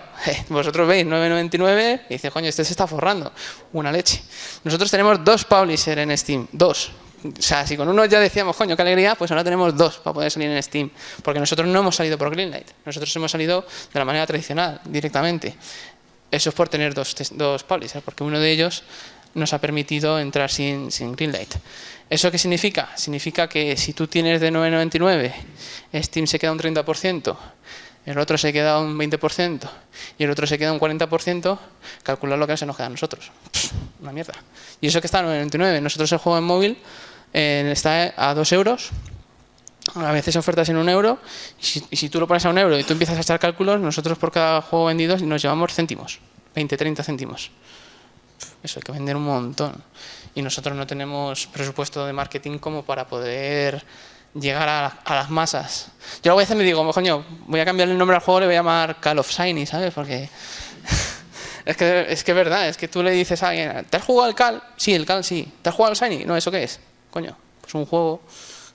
vosotros veis 9,99 y dices, coño, este se está forrando. Una leche. Nosotros tenemos 2 publishers en Steam. 2. O sea, si con uno ya decíamos, coño, qué alegría, pues ahora tenemos 2 para poder salir en Steam. Porque nosotros no hemos salido por Greenlight. Nosotros hemos salido de la manera tradicional, directamente. Eso es por tener dos publishers, porque uno de ellos nos ha permitido entrar sin Greenlight. ¿Eso qué significa? Significa que si tú tienes de 9,99, Steam se queda un 30%, el otro se queda un 20% y el otro se queda un 40%, calcular lo que se nos queda a nosotros. Una mierda. Y eso que está a 9,99. Nosotros el juego en móvil está a 2 euros. A veces ofertas en 1 euro. Y si tú lo pones a 1 euro y tú empiezas a echar cálculos, nosotros por cada juego vendido nos llevamos céntimos. 20, 30 céntimos. Eso hay que vender un montón. Y nosotros no tenemos presupuesto de marketing como para poder llegar a las masas. Yo lo voy a hacer y digo, coño, voy a cambiar el nombre al juego, le voy a llamar Call of Shiny, ¿sabes? Porque es que es verdad, es que tú le dices a alguien, ¿te has jugado al Call? Sí, el Call sí. ¿Te has jugado al Shiny? No, ¿eso qué es? Coño, pues un juego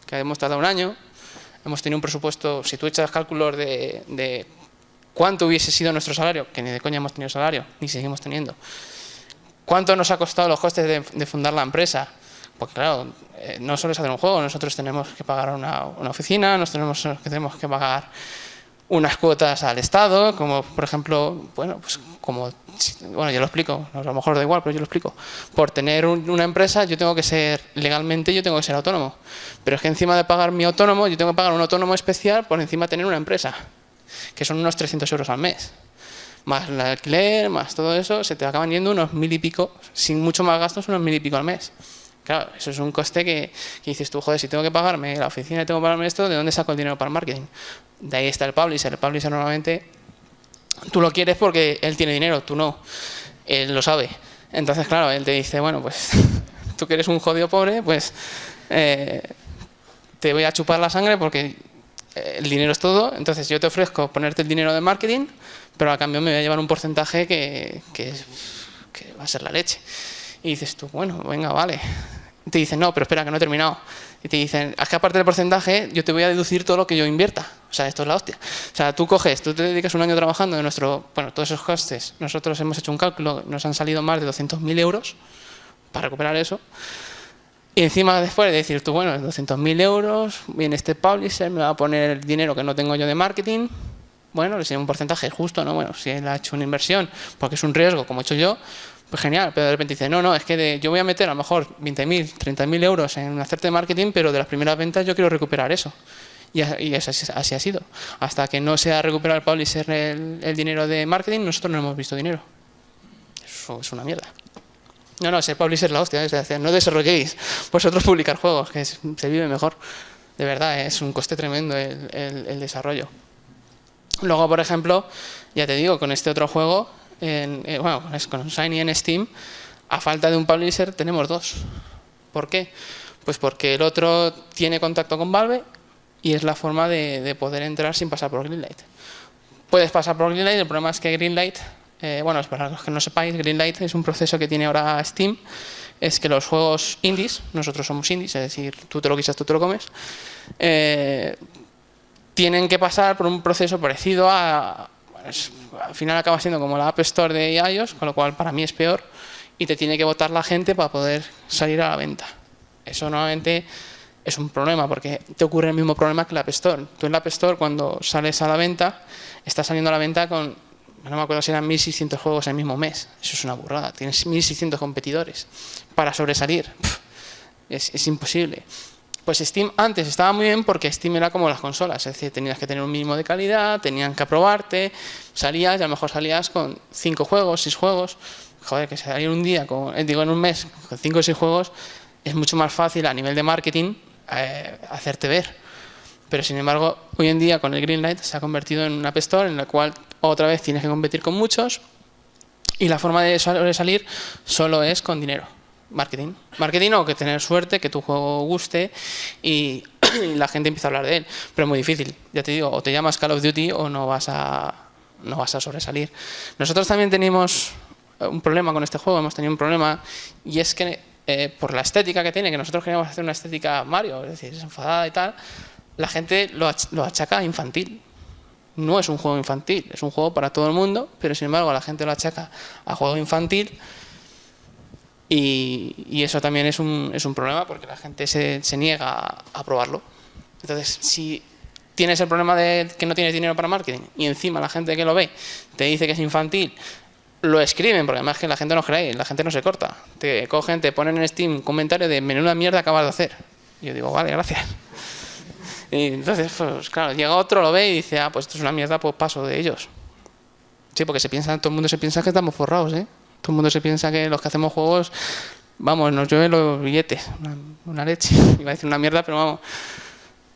que hemos tardado un año, hemos tenido un presupuesto, si tú echas cálculos de cuánto hubiese sido nuestro salario, que ni de coña hemos tenido salario, ni seguimos teniendo. ¿Cuánto nos ha costado los costes de fundar la empresa? Porque claro, no solo es hacer un juego, nosotros tenemos que pagar una oficina, tenemos que pagar unas cuotas al Estado, como por ejemplo, bueno, yo lo explico, a lo mejor da igual, pero yo lo explico. Por tener una empresa yo tengo que ser autónomo, pero es que encima de pagar mi autónomo, yo tengo que pagar un autónomo especial por encima de tener una empresa, que son unos 300 euros al mes. Más el alquiler, más todo eso, se te acaban yendo unos 1000 y pico, sin mucho más gastos, unos 1000 y pico al mes. Claro, eso es un coste que dices tú, joder, si tengo que pagarme la oficina y tengo que pagarme esto, ¿de dónde saco el dinero para el marketing? De ahí está el publisher. El publisher normalmente tú lo quieres porque él tiene dinero, tú no. Él lo sabe. Entonces, claro, él te dice, bueno, pues tú que eres un jodido pobre, pues te voy a chupar la sangre porque el dinero es todo. Entonces yo te ofrezco ponerte el dinero de marketing, pero a cambio me voy a llevar un porcentaje que va a ser la leche. Y dices tú, bueno, venga, vale. Y te dicen, no, pero espera, que no he terminado. Y te dicen, es que aparte del porcentaje, yo te voy a deducir todo lo que yo invierta. O sea, esto es la hostia. O sea, tú te dedicas un año trabajando en todos esos costes. Nosotros hemos hecho un cálculo, nos han salido más de 200.000 euros para recuperar eso. Y encima después de decir tú, bueno, 200.000 euros, viene este publisher, me va a poner el dinero que no tengo yo de marketing. Bueno, le sería un porcentaje justo, ¿no? Bueno, si él ha hecho una inversión, porque es un riesgo, como he hecho yo, pues genial, pero de repente dice, no, es que yo voy a meter a lo mejor 20.000, 30.000 euros en hacerte marketing, pero de las primeras ventas yo quiero recuperar eso. Y así ha sido. Hasta que no se ha recuperado el publisher el dinero de marketing, nosotros no hemos visto dinero. Eso es una mierda. No, ser publisher es la hostia, no desarrolléis vosotros publicar juegos, que se vive mejor. De verdad, es un coste tremendo el desarrollo. Luego, por ejemplo, ya te digo, con este otro juego, con Shiny en Steam, a falta de un publisher tenemos dos. ¿Por qué? Pues porque el otro tiene contacto con Valve y es la forma de poder entrar sin pasar por Greenlight. Puedes pasar por Greenlight, el problema es que Greenlight, para los que no sepáis, Greenlight es un proceso que tiene ahora Steam, es que los juegos indies, nosotros somos indies, es decir, tú te lo guisas, tú te lo comes, tienen que pasar por un proceso parecido al final acaba siendo como la App Store de iOS, con lo cual para mí es peor, y te tiene que votar la gente para poder salir a la venta. Eso normalmente es un problema, porque te ocurre el mismo problema que la App Store. Tú en la App Store, cuando sales a la venta, estás saliendo a la venta con, no me acuerdo si eran 1.600 juegos el mismo mes. Eso es una burrada. Tienes 1.600 competidores para sobresalir. Es imposible. Pues Steam antes estaba muy bien porque Steam era como las consolas, es decir, tenías que tener un mínimo de calidad, tenían que aprobarte, salías y a lo mejor salías con 5 juegos, 6 juegos. Joder, que salir un día, en un mes, con 5 o 6 juegos, es mucho más fácil a nivel de marketing hacerte ver. Pero sin embargo, hoy en día con el Greenlight se ha convertido en una App Store en la cual otra vez tienes que competir con muchos y la forma de salir solo es con dinero. Marketing o que tener suerte, que tu juego guste y la gente empieza a hablar de él, pero es muy difícil, ya te digo, o te llamas Call of Duty o no vas a sobresalir. Nosotros también tenemos un problema con este juego, hemos tenido un problema y es que por la estética que tiene, que nosotros queríamos hacer una estética Mario, es decir, desenfadada y tal, la gente lo achaca infantil. No es un juego infantil, es un juego para todo el mundo, pero sin embargo la gente lo achaca a juego infantil. Y eso también es un problema porque la gente se niega a probarlo. Entonces, si tienes el problema de que no tienes dinero para marketing y encima la gente que lo ve te dice que es infantil, lo escriben, porque además que la gente no cree, la gente no se corta. Te cogen, te ponen en Steam un comentario de menuda mierda acabas de hacer. Y yo digo, vale, gracias. Y entonces, pues claro, llega otro, lo ve y dice, ah, pues esto es una mierda, pues paso de ellos. Sí, porque todo el mundo se piensa que estamos forrados, ¿eh? Todo el mundo se piensa que los que hacemos juegos, vamos, nos llueven los billetes. Una leche. Iba a decir una mierda, pero vamos,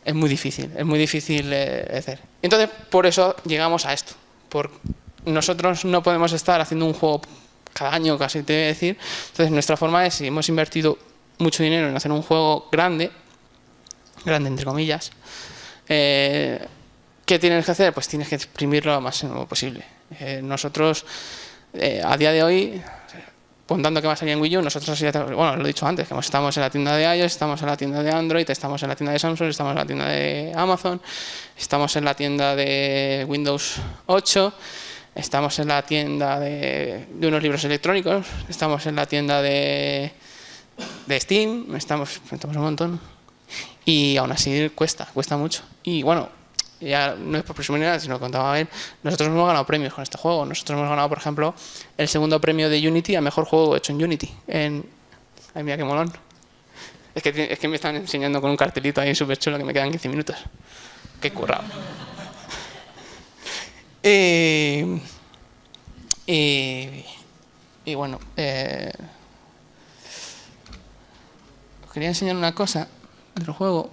es muy difícil hacer. Entonces, por eso llegamos a esto. Nosotros no podemos estar haciendo un juego cada año, casi te voy a decir. Entonces, nuestra forma es, si hemos invertido mucho dinero en hacer un juego grande entre comillas, ¿qué tienes que hacer? Pues tienes que exprimirlo lo máximo posible. Nosotros, a día de hoy, contando que va a salir en Wii U, nosotros ya, bueno, lo he dicho antes, que estamos en la tienda de iOS, estamos en la tienda de Android, estamos en la tienda de Samsung, estamos en la tienda de Amazon, estamos en la tienda de Windows 8, estamos en la tienda de unos libros electrónicos, estamos en la tienda de Steam, estamos un montón. Y aún así cuesta mucho. Y bueno, ya no es por presumir nada, sino que contaba a él, nosotros hemos ganado premios con este juego. Nosotros hemos ganado, por ejemplo, el segundo premio de Unity a mejor juego hecho en Unity. Ay, mira qué molón. Es que me están enseñando con un cartelito ahí súper chulo que me quedan 15 minutos. Qué currado. Y bueno, os quería enseñar una cosa del juego.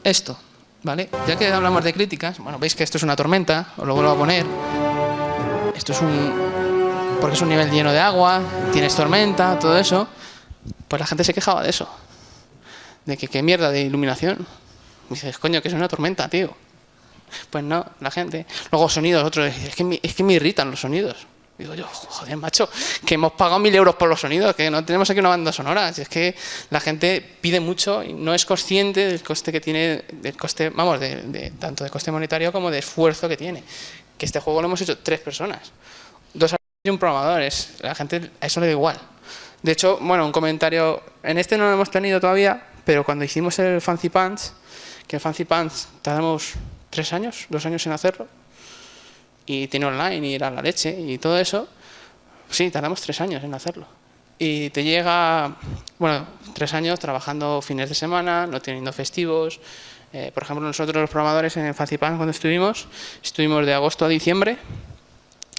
Esto, ¿vale? Ya que hablamos de críticas, bueno, veis que esto es una tormenta, os lo vuelvo a poner. Esto es porque es un nivel lleno de agua, tienes tormenta, todo eso. Pues la gente se quejaba de eso. De que qué mierda de iluminación. Y dices, coño, que es una tormenta, tío. Pues no, la gente. Luego sonidos, otros, es que me irritan los sonidos. Digo yo, joder, macho, que hemos pagado 1.000 euros por los sonidos, que no tenemos aquí una banda sonora. Si es que la gente pide mucho y no es consciente del coste que tiene, del coste, vamos, tanto de coste monetario como de esfuerzo que tiene. Que este juego lo hemos hecho 3 personas, 2 y un programador. La gente a eso le da igual. De hecho, bueno, un comentario, en este no lo hemos tenido todavía, pero cuando hicimos el Fancy Pants, que el Fancy Pants tardamos 3 años, 2 años en hacerlo, y tiene online y era la leche y todo eso, sí, tardamos 3 años en hacerlo. Y te llega, bueno, 3 años trabajando fines de semana, no teniendo festivos. Por ejemplo, nosotros los programadores en el Facipan, cuando estuvimos de agosto a diciembre,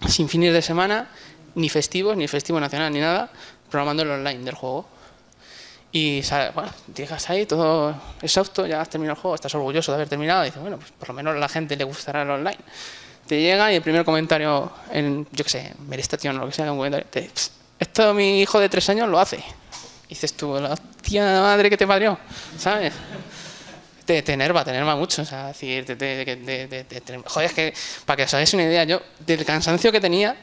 sin fines de semana, ni festivos, ni festivo nacional, ni nada, programando el online del juego. Y bueno, llegas ahí todo exhausto, ya has terminado el juego, estás orgulloso de haber terminado, y dices, bueno, pues por lo menos a la gente le gustará el online. Te llega y el primer comentario en, yo qué sé, Meristation o lo que sea, un comentario, esto mi hijo de 3 años lo hace. Y dices tú, la hostia madre que te parió, ¿sabes? Te enerva mucho, o sea, decir, joder, es que, para que os hagáis una idea, yo, del cansancio que tenía,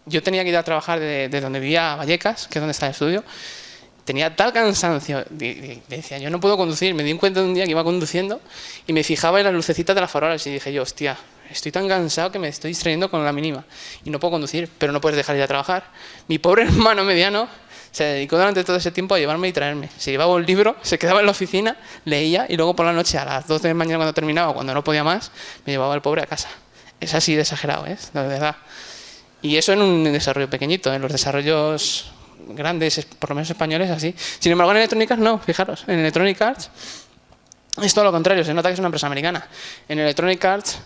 yo tenía que ir a trabajar de donde vivía a Vallecas, que es donde está el estudio, tenía tal cansancio, decía, yo no puedo conducir, me di cuenta de un día que iba conduciendo y me fijaba en las lucecitas de las farolas y dije yo, hostia, estoy tan cansado que me estoy distrayendo con la mínima y no puedo conducir, pero no puedes dejar de ir a trabajar. Mi pobre hermano mediano se dedicó durante todo ese tiempo a llevarme y traerme. Se llevaba un libro, se quedaba en la oficina, leía y luego por la noche a las 2 de la mañana cuando terminaba, cuando no podía más, me llevaba el pobre a casa. Es así de exagerado, ¿eh? La verdad. Y eso en un desarrollo pequeñito, en los desarrollos grandes, por lo menos españoles, así. Sin embargo, en Electronic Arts no, fijaros, en Electronic Arts es todo lo contrario, se nota que es una empresa americana. En Electronic Arts,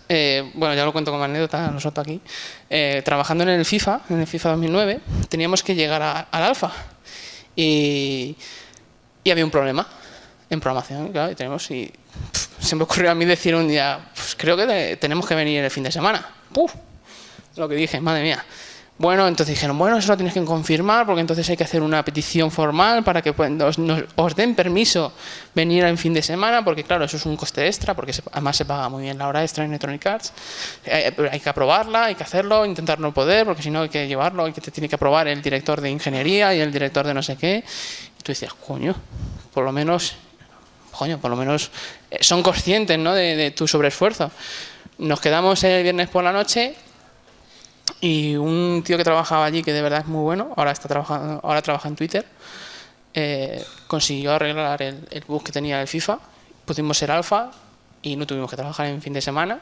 bueno, ya lo cuento como anécdota, lo suelto aquí, trabajando en el FIFA 2009, teníamos que llegar al alfa y había un problema en programación, claro, y se me ocurrió a mí decir un día, pues creo que tenemos que venir el fin de semana. ¡Puf! Lo que dije, madre mía. Bueno, entonces dijeron, bueno, eso lo tienes que confirmar porque entonces hay que hacer una petición formal para que os den permiso venir en fin de semana, porque claro, eso es un coste extra, porque además se paga muy bien la hora extra en Electronic Arts. Pero hay que aprobarla, hay que hacerlo, intentar no poder, porque si no hay que llevarlo, te tiene que aprobar el director de ingeniería y el director de no sé qué. Y tú dices, coño, por lo menos son conscientes, ¿no?, de tu sobreesfuerzo. Nos quedamos el viernes por la noche. Y un tío que trabajaba allí, que de verdad es muy bueno, ahora trabaja en Twitter, consiguió arreglar el bug que tenía el FIFA, pusimos el alfa y no tuvimos que trabajar en fin de semana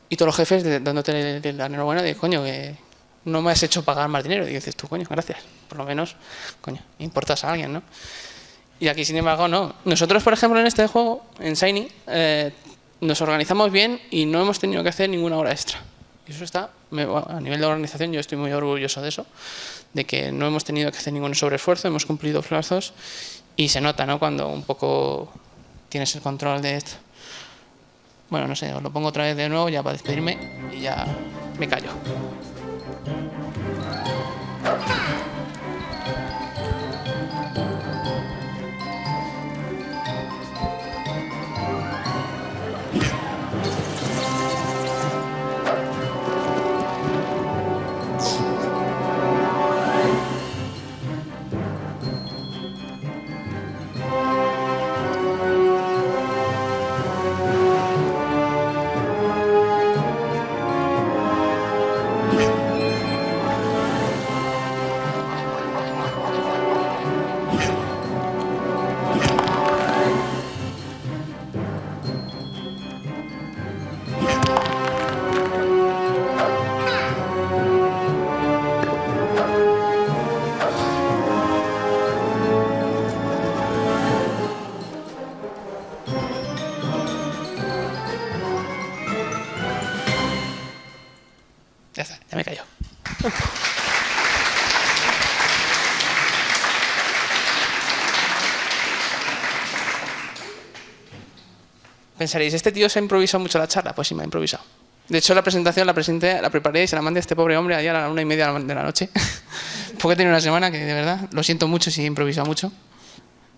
y todos los jefes dándote la enhorabuena de, coño, que no me has hecho pagar más dinero. Y dices tú, coño, gracias. Por lo menos, coño, importas a alguien, ¿no? Y aquí, sin embargo, no. Nosotros, por ejemplo, en este juego, en Shiny, nos organizamos bien y no hemos tenido que hacer ninguna hora extra. Y eso está, a nivel de organización, yo estoy muy orgulloso de eso, de que no hemos tenido que hacer ningún sobreesfuerzo, hemos cumplido plazos y se nota, ¿no?, cuando un poco tienes el control de esto. Bueno, no sé, os lo pongo otra vez de nuevo ya para despedirme y ya me callo. Ya está, ya me callo. Pensaréis, ¿este tío se ha improvisado mucho la charla? Pues sí, me ha improvisado. De hecho, la presentación la preparé y se la mandé a este pobre hombre ayer a la 1:30 de la noche. Porque he tenido una semana que, de verdad, lo siento mucho si he improvisado mucho.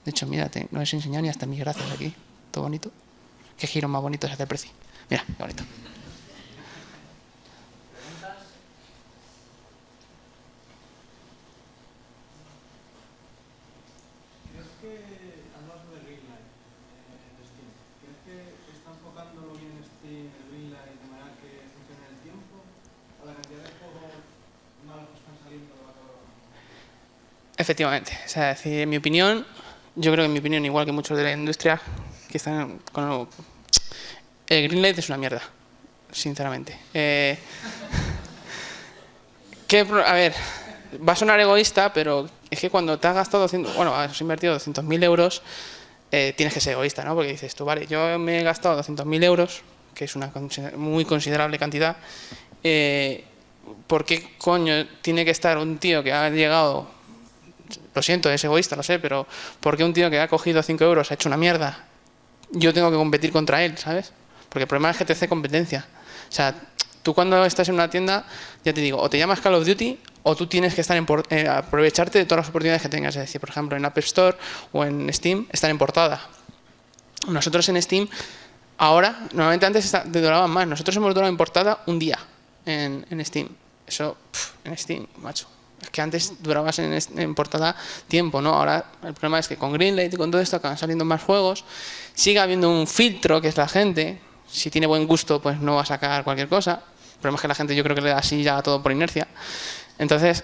De hecho, mírate, no os he enseñado ni hasta mis gracias aquí. Todo bonito. Qué giro más bonito se hace el precio. Mira, qué bonito. Efectivamente, o sea, es decir, en mi opinión, yo creo que en mi opinión, igual que muchos de la industria que están con el Greenlight es una mierda, sinceramente. A ver, va a sonar egoísta, pero es que cuando te has gastado has invertido 200.000 euros, tienes que ser egoísta, ¿no? Porque dices tú, vale, yo me he gastado 200.000 euros, que es una muy considerable cantidad, ¿por qué coño tiene que estar un tío que ha llegado? Lo siento, es egoísta, lo sé, pero ¿por qué un tío que ha cogido 5 euros ha hecho una mierda? Yo tengo que competir contra él, ¿sabes? Porque el problema es que te hace competencia. O sea, tú cuando estás en una tienda, ya te digo, o te llamas Call of Duty o tú tienes que estar aprovecharte de todas las oportunidades que tengas. Es decir, por ejemplo, en App Store o en Steam, estar en portada. Nosotros en Steam, ahora, normalmente antes te duraban más. Nosotros hemos durado en portada un día en Steam. Eso, en Steam, macho. Es que antes durabas en portada tiempo, ¿no? Ahora el problema es que con Greenlight y con todo esto acaban saliendo más juegos. Sigue habiendo un filtro que es la gente. Si tiene buen gusto, pues no va a sacar cualquier cosa. El problema es que la gente yo creo que le da así ya todo por inercia. Entonces,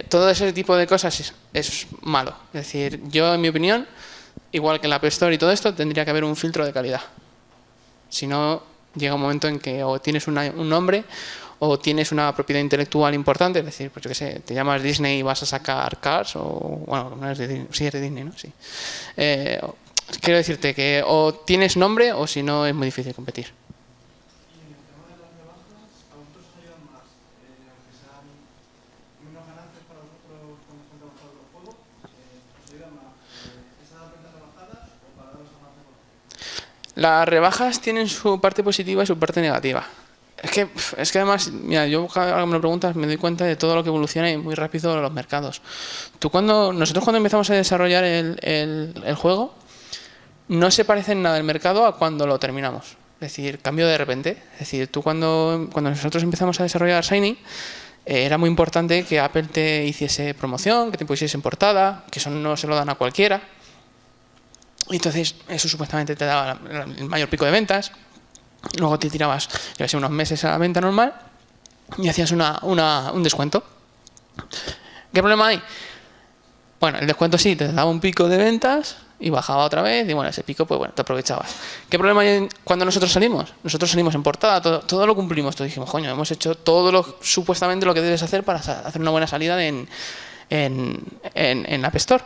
todo ese tipo de cosas es malo. Es decir, yo en mi opinión, igual que en la App Store y todo esto, tendría que haber un filtro de calidad. Si no, llega un momento en que o tienes un nombre o tienes una propiedad intelectual importante, es decir, pues yo qué sé, te llamas Disney y vas a sacar Cars, o bueno, no es de Disney, sí es de Disney, ¿no? Sí. Quiero decirte que o tienes nombre o si no es muy difícil competir. Y en el tema de las rebajas, ¿a vosotros os ayudan más? Aunque sean menos ganancias para vosotros cuando están trabajando los juegos, ¿os ayudan más esas ventas rebajadas o para daros a más negocio? Las rebajas tienen su parte positiva y su parte negativa. Es que además, mira, yo cada vez que me lo preguntas me doy cuenta de todo lo que evoluciona y muy rápido los mercados. Nosotros cuando empezamos a desarrollar el juego, no se parece en nada el mercado a cuando lo terminamos. Es decir, cambio de repente. Es decir, tú cuando nosotros empezamos a desarrollar Shiny, era muy importante que Apple te hiciese promoción, que te pusiese en portada, que eso no se lo dan a cualquiera. Y entonces eso supuestamente te daba el mayor pico de ventas. Luego te tirabas, yo sé, unos meses a la venta normal y hacías un descuento. ¿Qué problema hay? Bueno, el descuento sí te daba un pico de ventas, y bajaba otra vez y bueno, ese pico pues bueno, te aprovechabas. ¿Qué problema hay cuando nosotros salimos? Nosotros salimos en portada, todo lo cumplimos, todo dijimos, coño, hemos hecho todo supuestamente lo que debes hacer para hacer una buena salida en App Store.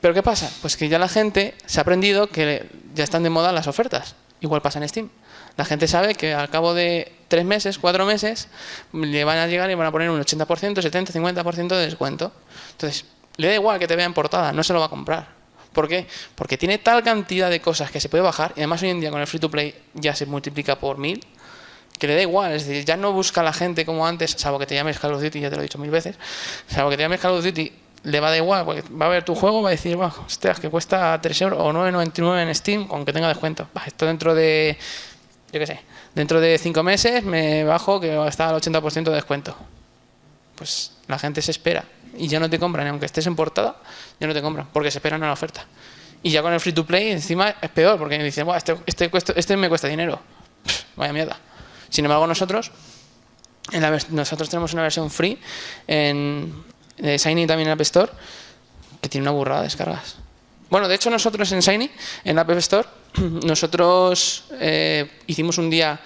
¿Pero qué pasa? Pues que ya la gente se ha aprendido que ya están de moda las ofertas. Igual pasa en Steam. La gente sabe que al cabo de 3 meses, 4 meses, le van a llegar y van a poner un 80%, 70, 50% de descuento. Entonces, le da igual que te vea en portada, no se lo va a comprar. ¿Por qué? Porque tiene tal cantidad de cosas que se puede bajar, y además hoy en día con el free to play ya se multiplica por 1000, que le da igual. Es decir, ya no busca a la gente como antes, salvo que te llames Call of Duty, ya te lo he dicho 1000 veces, salvo que te llames Call of Duty, le va a dar igual, porque va a ver tu juego, va a decir, hostias, que cuesta 3 euros o 9,99 en Steam, aunque tenga descuento. Esto dentro de, yo qué sé, dentro de 5 meses me bajo que está al 80% de descuento. Pues la gente se espera y ya no te compran, aunque estés en portada, ya no te compran, porque se esperan a la oferta. Y ya con el free to play encima es peor, porque dicen, este me cuesta dinero. Vaya mierda. Sin embargo, nosotros tenemos una versión free de Shiny también en App Store, que tiene una burrada de descargas. Bueno, de hecho nosotros en Shiny, en App Store, nosotros hicimos un día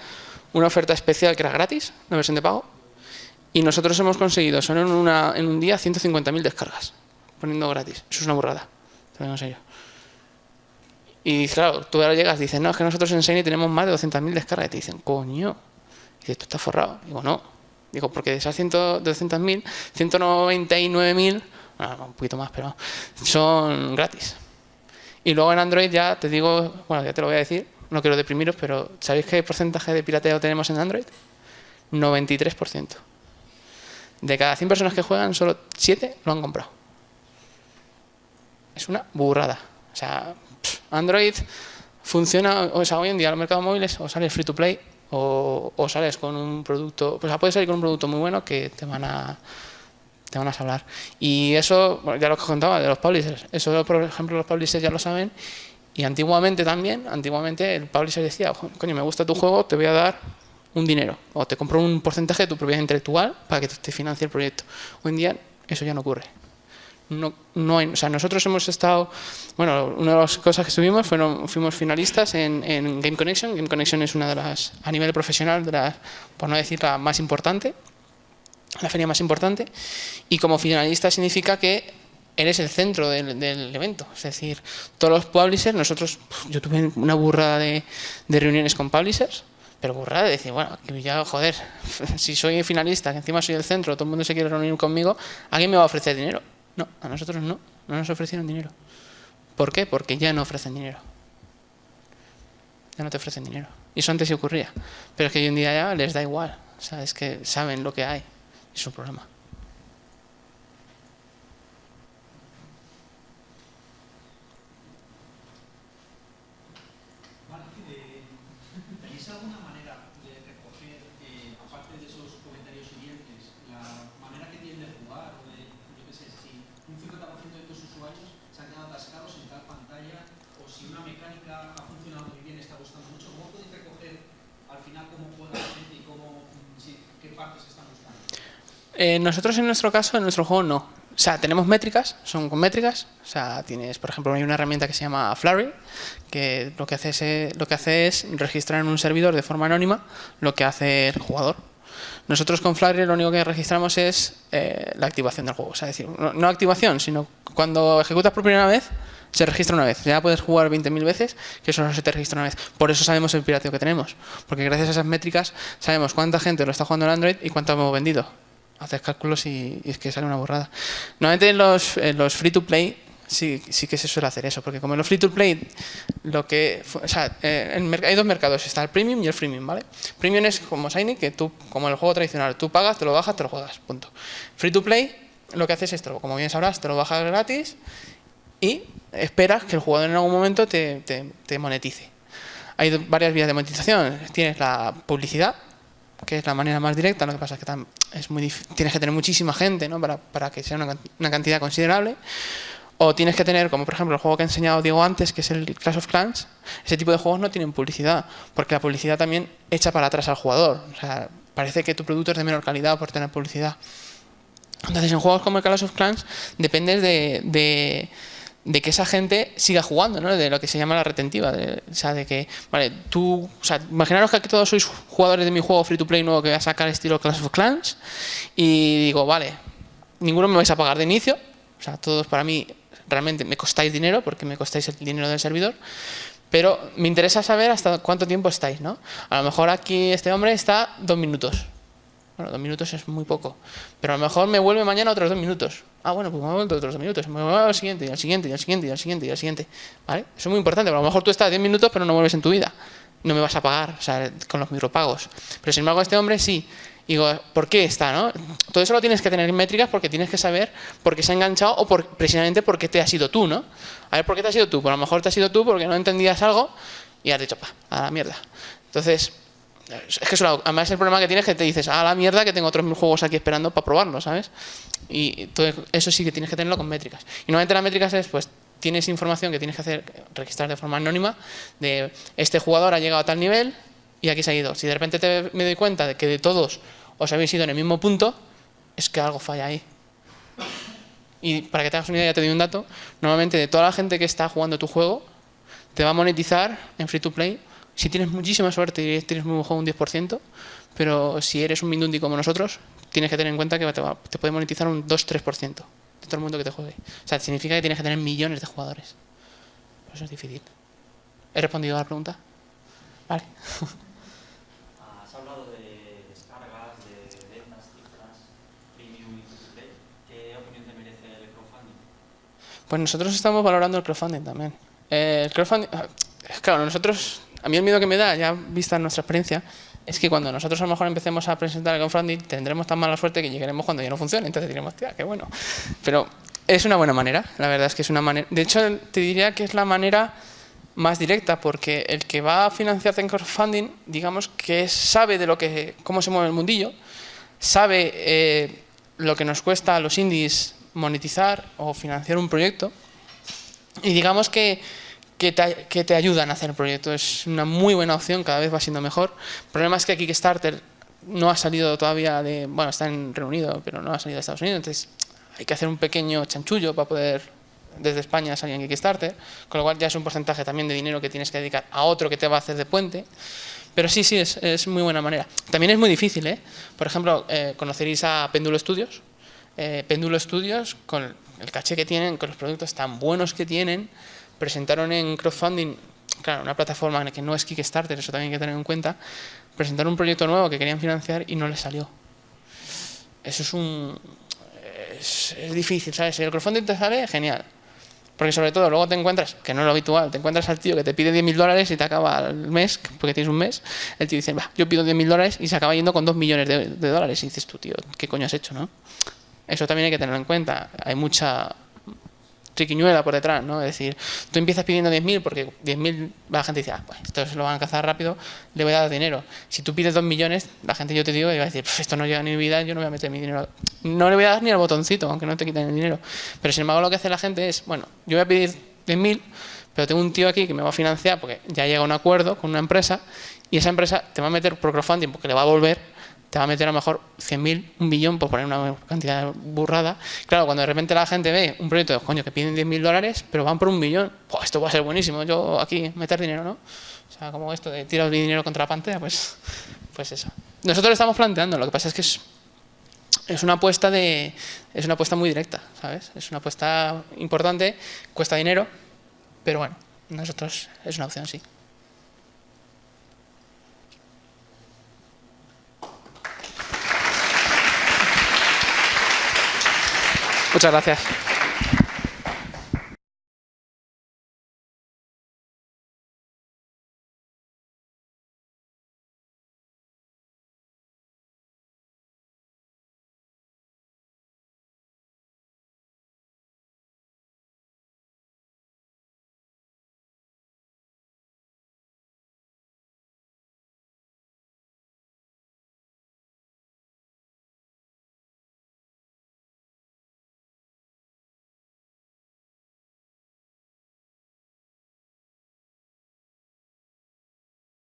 una oferta especial que era gratis, una versión de pago, y nosotros hemos conseguido solo en un día 150.000 descargas, poniendo gratis. Eso es una burrada, te lo digo en serio. Y claro, tú ahora llegas y dices, no, es que nosotros en Shiny tenemos más de 200.000 descargas, y te dicen, coño, y dices, tú estás forrado. Digo, no. Digo, porque de esas 200.000, 199.000, un poquito más, pero son gratis. Y luego en Android ya te digo, bueno, ya te lo voy a decir, no quiero deprimiros, pero ¿sabéis qué porcentaje de pirateo tenemos en Android? 93%. De cada 100 personas que juegan, solo 7 lo han comprado. Es una burrada. O sea, Android funciona, o sea, hoy en día los mercados móviles o sales free to play o sales con un producto, pues puedes salir con un producto muy bueno que te van a salvar. Y eso, bueno, ya lo que contaba de los publishers, eso por ejemplo los publishers ya lo saben, y antiguamente el publisher decía, coño, me gusta tu juego, te voy a dar un dinero, o te compro un porcentaje de tu propiedad intelectual para que te financie el proyecto. Hoy en día eso ya no ocurre. No hay, o sea, nosotros hemos estado, bueno, una de las cosas que estuvimos fuimos finalistas en Game Connection. Game Connection es una de las, a nivel profesional, por no decir la más importante, la feria más importante, y como finalista significa que eres el centro del evento. Es decir, todos los publishers, yo tuve una burrada de reuniones con publishers, pero burrada de decir, bueno, que ya, joder, si soy finalista, que encima soy el centro, todo el mundo se quiere reunir conmigo, ¿alguien me va a ofrecer dinero? No, a nosotros no nos ofrecieron dinero. ¿Por qué? Porque ya no ofrecen dinero. Ya no te ofrecen dinero. Y eso antes sí ocurría. Pero es que hoy en día ya les da igual. O sea, es que saben lo que hay. Es un problema. ¿Tenéis alguna manera de recoger, aparte de esos comentarios hirientes, la manera que tienen de jugar? O de, yo qué sé, si un 50% de tus usuarios se han quedado atascados en tal pantalla, o si una mecánica ha funcionado muy bien, está gustando mucho, ¿cómo podéis recoger al final cómo juega la gente y qué partes están buscando? Nosotros en nuestro caso, en nuestro juego no. O sea, tenemos métricas, son con métricas. O sea, tienes, por ejemplo, hay una herramienta que se llama Flurry, que lo que hace es registrar en un servidor de forma anónima lo que hace el jugador. Nosotros con Flurry lo único que registramos es la activación del juego. O sea, es decir, no activación, sino cuando ejecutas por primera vez, se registra una vez. Ya puedes jugar 20.000 veces, que solo se te registra una vez. Por eso sabemos el pirateo que tenemos. Porque gracias a esas métricas sabemos cuánta gente lo está jugando en Android y cuánto hemos vendido. Haces cálculos y es que sale una burrada. Normalmente en los free to play sí que se suele hacer eso, porque como en los free to play hay dos mercados, está el premium y el freemium, ¿vale? Premium es como Shiny, que tú, como el juego tradicional, tú pagas, te lo bajas, te lo juegas, punto. Free to play lo que hace es esto, como bien sabrás, te lo bajas gratis y esperas que el jugador en algún momento te monetice. Hay varias vías de monetización. Tienes la publicidad, que es la manera más directa, lo que pasa es que tienes que tener muchísima gente, ¿no? para que sea una cantidad considerable, o tienes que tener, como por ejemplo el juego que ha enseñado Diego antes, que es el Clash of Clans. Ese tipo de juegos no tienen publicidad, porque la publicidad también echa para atrás al jugador. O sea, parece que tu producto es de menor calidad por tener publicidad. Entonces en juegos como el Clash of Clans dependes de de que esa gente siga jugando, ¿no? De lo que se llama la retentiva. O sea, de que, vale, tú, o sea, imaginaros que aquí todos sois jugadores de mi juego free to play nuevo que voy a sacar estilo Clash of Clans y digo, vale, ninguno me vais a pagar de inicio, o sea, todos para mí realmente me costáis dinero porque me costáis el dinero del servidor, pero me interesa saber hasta cuánto tiempo estáis, ¿no? A lo mejor aquí este hombre está 2 minutos. Bueno, 2 minutos es muy poco, pero a lo mejor me vuelve mañana otros 2 minutos. Ah, bueno, pues me vuelvo otros 2 minutos, me vuelvo al siguiente, y al siguiente, y al siguiente, y al siguiente, y al siguiente. ¿Vale? Eso es muy importante, pero a lo mejor tú estás 10 minutos, pero no vuelves en tu vida. No me vas a pagar, o sea, con los micropagos. Pero sin embargo, este hombre sí. Y digo, ¿por qué está, no? Todo eso lo tienes que tener en métricas porque tienes que saber por qué se ha enganchado o precisamente por qué te has sido tú, ¿no? A ver, ¿por qué te has sido tú? Pues a lo mejor te has sido tú porque no entendías algo y has dicho, a la mierda. Entonces, es que eso, además el problema que tienes es que te dices, a la mierda que tengo otros 1000 juegos aquí esperando para probarlo, ¿sabes? Y todo eso sí que tienes que tenerlo con métricas. Y normalmente las métricas es, pues, tienes información que tienes que hacer, registrar de forma anónima, de este jugador ha llegado a tal nivel y aquí se ha ido. Si de repente me doy cuenta de que de todos os habéis ido en el mismo punto, es que algo falla ahí. Y para que te hagas una idea, ya te doy un dato, normalmente de toda la gente que está jugando tu juego, te va a monetizar en free to play. Si tienes muchísima suerte y tienes muy buen juego, un 10%, pero si eres un Mindundi como nosotros, tienes que tener en cuenta que te puede monetizar un 2-3% de todo el mundo que te juegue. O sea, significa que tienes que tener millones de jugadores. Por eso es difícil. ¿He respondido a la pregunta? Vale. Has hablado de descargas, de ventas, cifras, premium y free to play. ¿Qué opinión te merece el crowdfunding? Pues nosotros estamos valorando el crowdfunding también. El crowdfunding, claro, nosotros, a mí el miedo que me da, ya vista nuestra experiencia, es que cuando nosotros a lo mejor empecemos a presentar el crowdfunding tendremos tan mala suerte que llegaremos cuando ya no funcione. Entonces diremos, tía, qué bueno. Pero es una buena manera, la verdad es que es una manera. De hecho, te diría que es la manera más directa, porque el que va a financiarte en crowdfunding, digamos que sabe de cómo se mueve el mundillo, sabe lo que nos cuesta a los indies monetizar o financiar un proyecto, y digamos que te ayudan a hacer el proyecto. Es una muy buena opción, cada vez va siendo mejor. El problema es que Kickstarter no ha salido todavía bueno, está en Reino Unido, pero no ha salido de Estados Unidos, entonces hay que hacer un pequeño chanchullo para poder desde España salir en Kickstarter, con lo cual ya es un porcentaje también de dinero que tienes que dedicar a otro que te va a hacer de puente. Pero sí, es muy buena manera. También es muy difícil, ¿eh? Por ejemplo, conoceréis a Péndulo Studios. Péndulo Studios, con el caché que tienen, con los productos tan buenos que tienen, presentaron en crowdfunding, claro, una plataforma que no es Kickstarter, eso también hay que tener en cuenta, presentaron un proyecto nuevo que querían financiar y no les salió. Eso es difícil, ¿sabes? Si el crowdfunding te sale, genial. Porque sobre todo luego te encuentras, que no es lo habitual, te encuentras al tío que te pide $10.000 y te acaba el mes, porque tienes un mes, el tío dice, yo pido $10.000 y se acaba yendo con $2 millones de dólares. Y dices tú, tío, ¿qué coño has hecho, no? Eso también hay que tenerlo en cuenta. Hay mucha triquiñuela por detrás, ¿no? Es decir, tú empiezas pidiendo 10.000 porque 10.000 la gente dice, pues esto se lo van a cazar rápido, le voy a dar dinero. Si tú pides 2 millones, la gente, yo te digo, va a decir, esto no llega ni mi vida, yo no voy a meter mi dinero. No le voy a dar ni al botoncito, aunque no te quiten el dinero. Pero sin embargo lo que hace la gente es, bueno, yo voy a pedir 10.000, pero tengo un tío aquí que me va a financiar porque ya llega a un acuerdo con una empresa y esa empresa te va a meter por crowdfunding porque le va a volver, te va a meter a lo mejor 100.000, 1 millón, por poner una cantidad burrada. Claro, cuando de repente la gente ve un proyecto de, coño, que piden $10.000, pero van por 1 millón, pues esto va a ser buenísimo, yo aquí meter dinero, ¿no? O sea, como esto de tirar dinero contra la pantalla, pues eso. Nosotros lo estamos planteando, lo que pasa es que es una apuesta muy directa, ¿sabes? Es una apuesta importante, cuesta dinero, pero bueno, nosotros es una opción, sí. Muchas gracias.